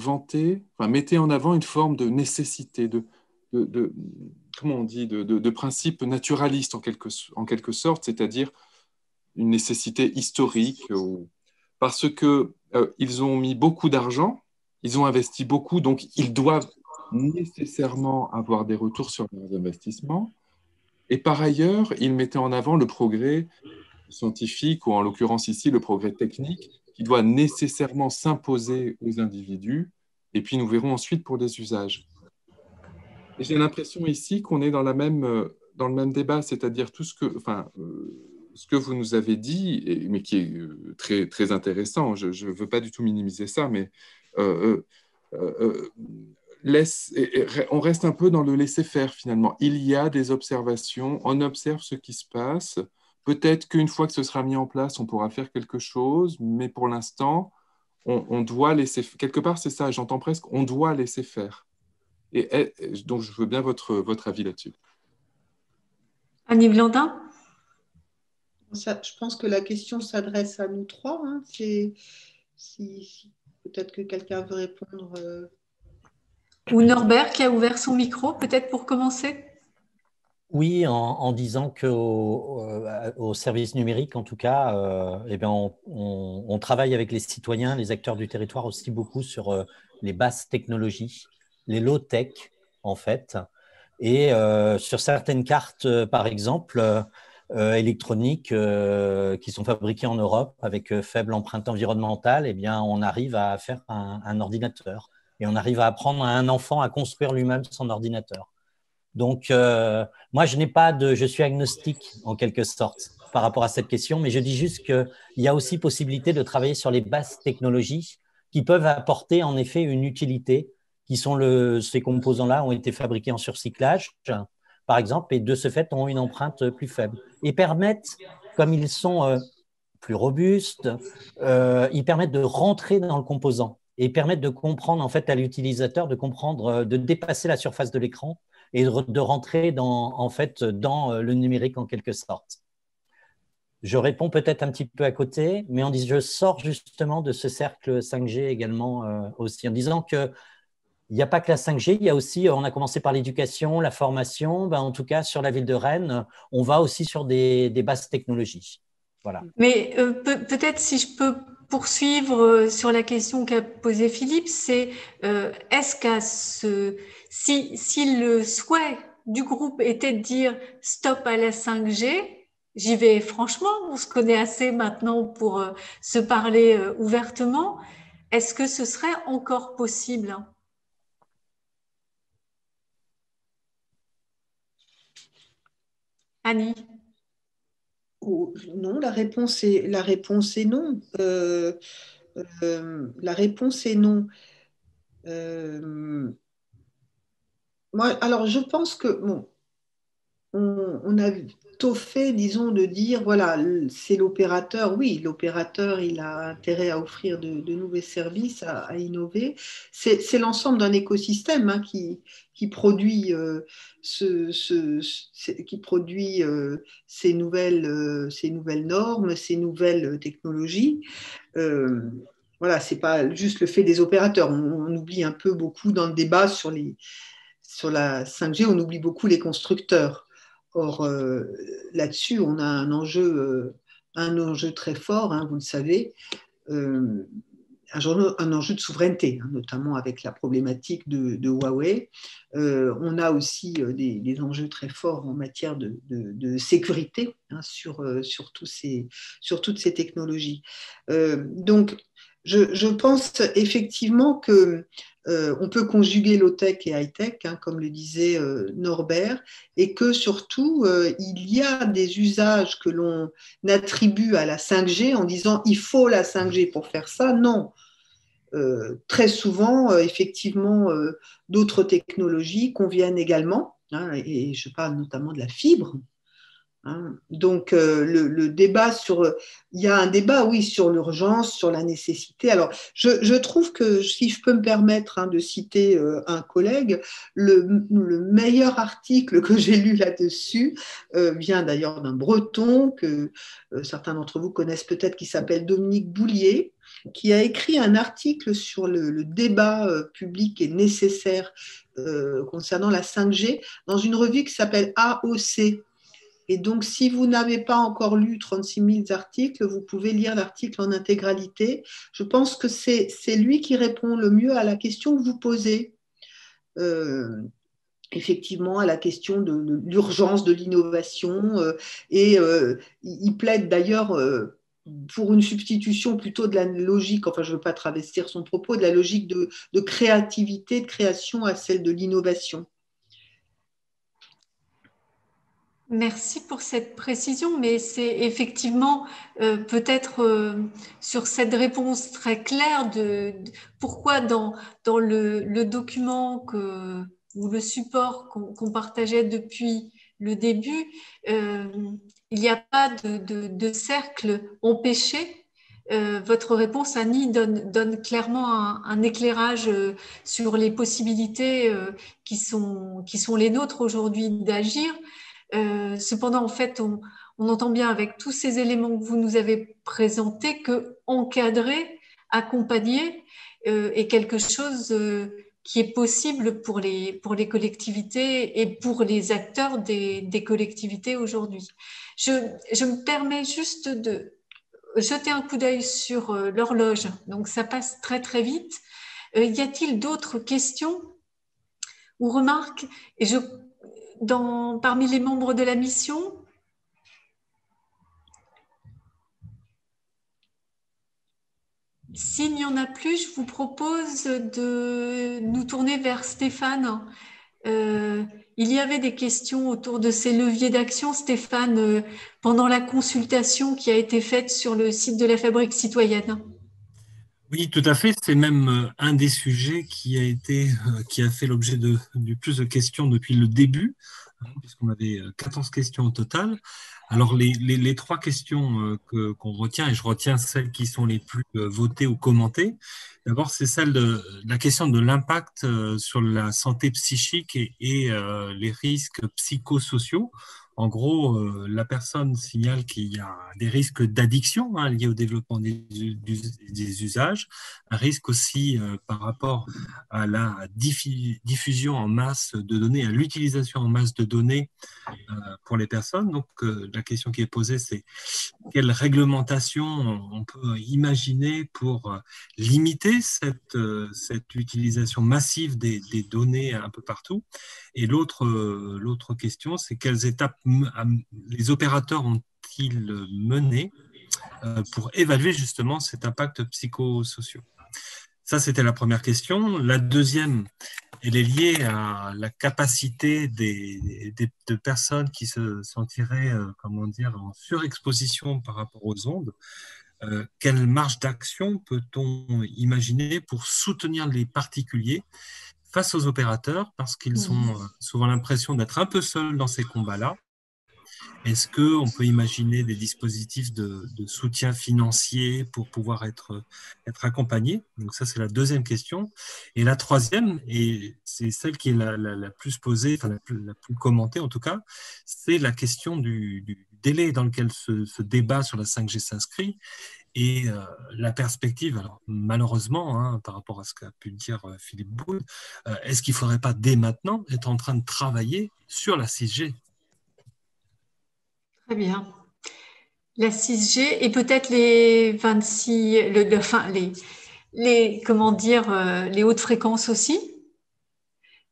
mettaient en avant une forme de nécessité, comment on dit, de principe naturaliste en quelque sorte, c'est-à-dire une nécessité historique, parce qu'ils ont mis beaucoup d'argent, ils ont investi beaucoup, donc ils doivent nécessairement avoir des retours sur leurs investissements. Et par ailleurs, ils mettaient en avant le progrès scientifique, ou en l'occurrence ici, le progrès technique, qui doit nécessairement s'imposer aux individus, et puis nous verrons ensuite pour les usages. Et j'ai l'impression ici qu'on est dans le même débat, c'est-à-dire tout ce que vous nous avez dit, mais qui est très, très intéressant, je ne veux pas du tout minimiser ça, mais on reste un peu dans le laisser-faire finalement. Il y a des observations, on observe ce qui se passe. Peut-être qu'une fois que ce sera mis en place, on pourra faire quelque chose, mais pour l'instant, on doit laisser faire. Quelque part, c'est ça, j'entends presque, on doit laisser faire. Et donc, je veux bien votre avis là-dessus. Annie Blandin? Je pense que la question s'adresse à nous trois. Hein. Peut-être que quelqu'un veut répondre. Ou Norbert qui a ouvert son micro, peut-être pour commencer. Oui, en disant qu'au service numérique, en tout cas, on travaille avec les citoyens, les acteurs du territoire aussi beaucoup sur les basses technologies, les low-tech, en fait. Et sur certaines cartes, par exemple, électroniques qui sont fabriquées en Europe avec faible empreinte environnementale, eh bien, on arrive à faire un ordinateur. Et on arrive à apprendre à un enfant à construire lui-même son ordinateur. Donc, moi, je suis agnostique en quelque sorte par rapport à cette question, mais je dis juste qu'il y a aussi possibilité de travailler sur les basses technologies qui peuvent apporter en effet une utilité, ces composants-là ont été fabriqués en surcyclage, par exemple, et de ce fait ont une empreinte plus faible et permettent, comme ils sont plus robustes, ils permettent de rentrer dans le composant et permettent de comprendre en fait à l'utilisateur, de dépasser la surface de l'écran et de rentrer dans le numérique en quelque sorte. Je réponds peut-être un petit peu à côté, mais je sors justement de ce cercle 5G également aussi, en disant que Il n'y a pas que la 5G, il y a aussi, on a commencé par l'éducation, la formation. En tout cas, sur la ville de Rennes, on va aussi sur des basses technologies. Voilà. Mais peut-être si je peux poursuivre sur la question qu'a posée Philippe, c'est est-ce si le souhait du groupe était de dire stop à la 5G, j'y vais franchement, on se connaît assez maintenant pour se parler ouvertement, est-ce que ce serait encore possible? Annie? Non, la réponse est non. La réponse est non. Moi, alors, je pense que bon, on a tôt fait, disons, de dire, voilà, c'est l'opérateur. Oui, l'opérateur, il a intérêt à offrir de nouveaux services, à innover. C'est l'ensemble d'un écosystème hein, qui produit, qui produit ces nouvelles normes, ces nouvelles technologies. Voilà, c'est pas juste le fait des opérateurs. On oublie un peu beaucoup dans le débat sur la 5G, on oublie beaucoup les constructeurs. Or, là-dessus, on a un enjeu très fort, hein, vous le savez, un enjeu de souveraineté, hein, notamment avec la problématique de Huawei. On a aussi des enjeux très forts en matière de sécurité hein, sur toutes ces technologies. Donc, je pense effectivement que on peut conjuguer low-tech et high-tech, hein, comme le disait Norbert, et que surtout, il y a des usages que l'on attribue à la 5G en disant il faut la 5G pour faire ça. Non. Très souvent, effectivement, d'autres technologies conviennent également, hein, et je parle notamment de la fibre. Hein. Donc, le débat il y a un débat, oui, sur l'urgence, sur la nécessité. Alors, je trouve que, si je peux me permettre hein, de citer un collègue, le meilleur article que j'ai lu là-dessus vient d'ailleurs d'un Breton que certains d'entre vous connaissent peut-être, qui s'appelle Dominique Boulier, qui a écrit un article sur le débat public et nécessaire concernant la 5G dans une revue qui s'appelle AOC. Et donc, si vous n'avez pas encore lu 36 000 articles, vous pouvez lire l'article en intégralité. Je pense que c'est lui qui répond le mieux à la question que vous posez. Effectivement, à la question de l'urgence de l'innovation. Il plaide d'ailleurs pour une substitution plutôt de la logique, enfin je ne veux pas travestir son propos, de la logique de créativité, de création à celle de l'innovation. Merci pour cette précision, mais c'est effectivement peut-être sur cette réponse très claire de pourquoi dans le document ou le support qu'on partageait depuis le début, il n'y a pas de cercle empêché. Votre réponse, Annie, donne clairement un éclairage sur les possibilités qui sont les nôtres aujourd'hui d'agir. Cependant, en fait, on entend bien avec tous ces éléments que vous nous avez présentés que encadrer, accompagner est quelque chose qui est possible pour les collectivités et pour les acteurs des collectivités aujourd'hui. Je me permets juste de jeter un coup d'œil sur l'horloge. Donc, ça passe très, très vite. Y a-t-il d'autres questions ou remarques? Et parmi les membres de la mission? S'il n'y en a plus, je vous propose de nous tourner vers Stéphane. Il y avait des questions autour de ces leviers d'action, Stéphane, pendant la consultation qui a été faite sur le site de la Fabrique citoyenne. Oui, tout à fait. C'est même un des sujets qui a fait l'objet du plus de questions depuis le début, puisqu'on avait 14 questions au total. Alors, les trois questions qu'on retient, et je retiens celles qui sont les plus votées ou commentées. D'abord, c'est celle de la question de l'impact sur la santé psychique et les risques psychosociaux En gros, la personne signale qu'il y a des risques d'addiction liés au développement des usages, un risque aussi par rapport à la diffusion en masse de données, à l'utilisation en masse de données pour les personnes. Donc, la question qui est posée, c'est quelle réglementation on peut imaginer pour limiter cette utilisation massive des données un peu partout. Et l'autre question, c'est quelles étapes les opérateurs ont-ils menées pour évaluer justement cet impact psychosocial. Ça, c'était la première question. La deuxième, elle est liée à la capacité de personnes qui se sentiraient, comment dire, en surexposition par rapport aux ondes. Quelle marge d'action peut-on imaginer pour soutenir les particuliers face aux opérateurs, parce qu'ils ont souvent l'impression d'être un peu seuls dans ces combats-là? Est-ce qu'on peut imaginer des dispositifs de soutien financier pour pouvoir être accompagné? Donc ça, c'est la deuxième question. Et la troisième, et c'est celle qui est la plus posée, enfin la plus commentée en tout cas, c'est la question du délai dans lequel ce débat sur la 5G s'inscrit. Et la perspective, alors malheureusement, par rapport à ce qu'a pu dire Philippe Boud, est-ce qu'il ne faudrait pas dès maintenant être en train de travailler sur la 6G? Très bien. La 6G et peut-être les 26, les hautes fréquences aussi.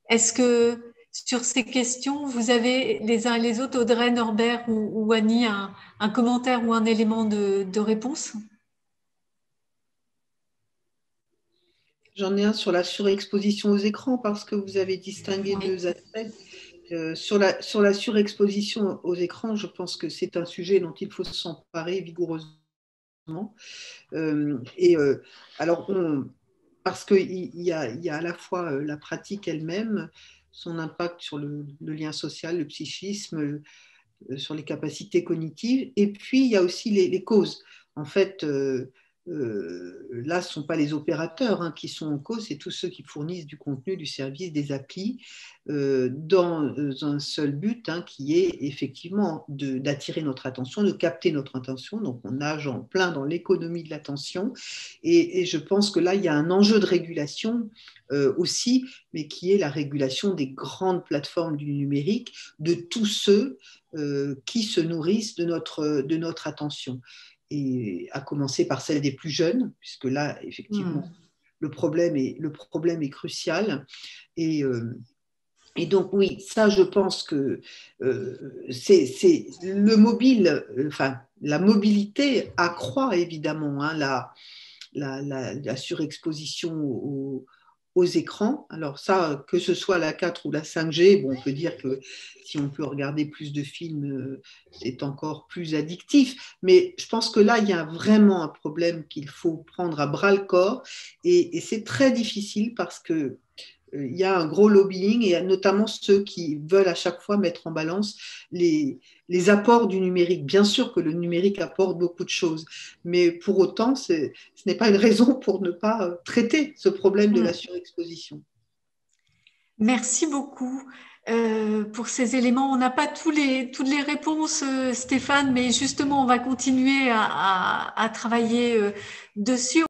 Est-ce que sur ces questions, vous avez les uns et les autres, Audrey, Norbert ou Annie, un commentaire ou un élément de réponse? J'en ai un sur la surexposition aux écrans parce que vous avez distingué deux aspects. Sur la surexposition aux écrans, je pense que c'est un sujet dont il faut s'emparer vigoureusement. Parce qu'il y a à la fois la pratique elle-même, son impact sur le lien social, le psychisme, sur les capacités cognitives, et puis il y a aussi les causes. En fait, là, ce ne sont pas les opérateurs qui sont en cause, c'est tous ceux qui fournissent du contenu, du service, des applis, dans un seul but qui est effectivement d'attirer notre attention, de capter notre attention. Donc, on nage en plein dans l'économie de l'attention. Et je pense que là, il y a un enjeu de régulation aussi, mais qui est la régulation des grandes plateformes du numérique, de tous ceux qui se nourrissent de notre attention. Et à commencer par celle des plus jeunes, puisque là, effectivement, le problème est crucial. Et donc, oui, ça, je pense que c'est le mobile, la mobilité accroît évidemment la surexposition aux écrans. Alors ça, que ce soit la 4 ou la 5G, on peut dire que si on peut regarder plus de films, c'est encore plus addictif. Mais je pense que là, il y a vraiment un problème qu'il faut prendre à bras-le-corps. Et c'est très difficile parce que il y a un gros lobbying, et notamment ceux qui veulent à chaque fois mettre en balance les apports du numérique. Bien sûr que le numérique apporte beaucoup de choses, mais pour autant, ce n'est pas une raison pour ne pas traiter ce problème de la surexposition. Merci beaucoup pour ces éléments. On n'a pas toutes les réponses, Stéphane, mais justement, on va continuer à travailler dessus.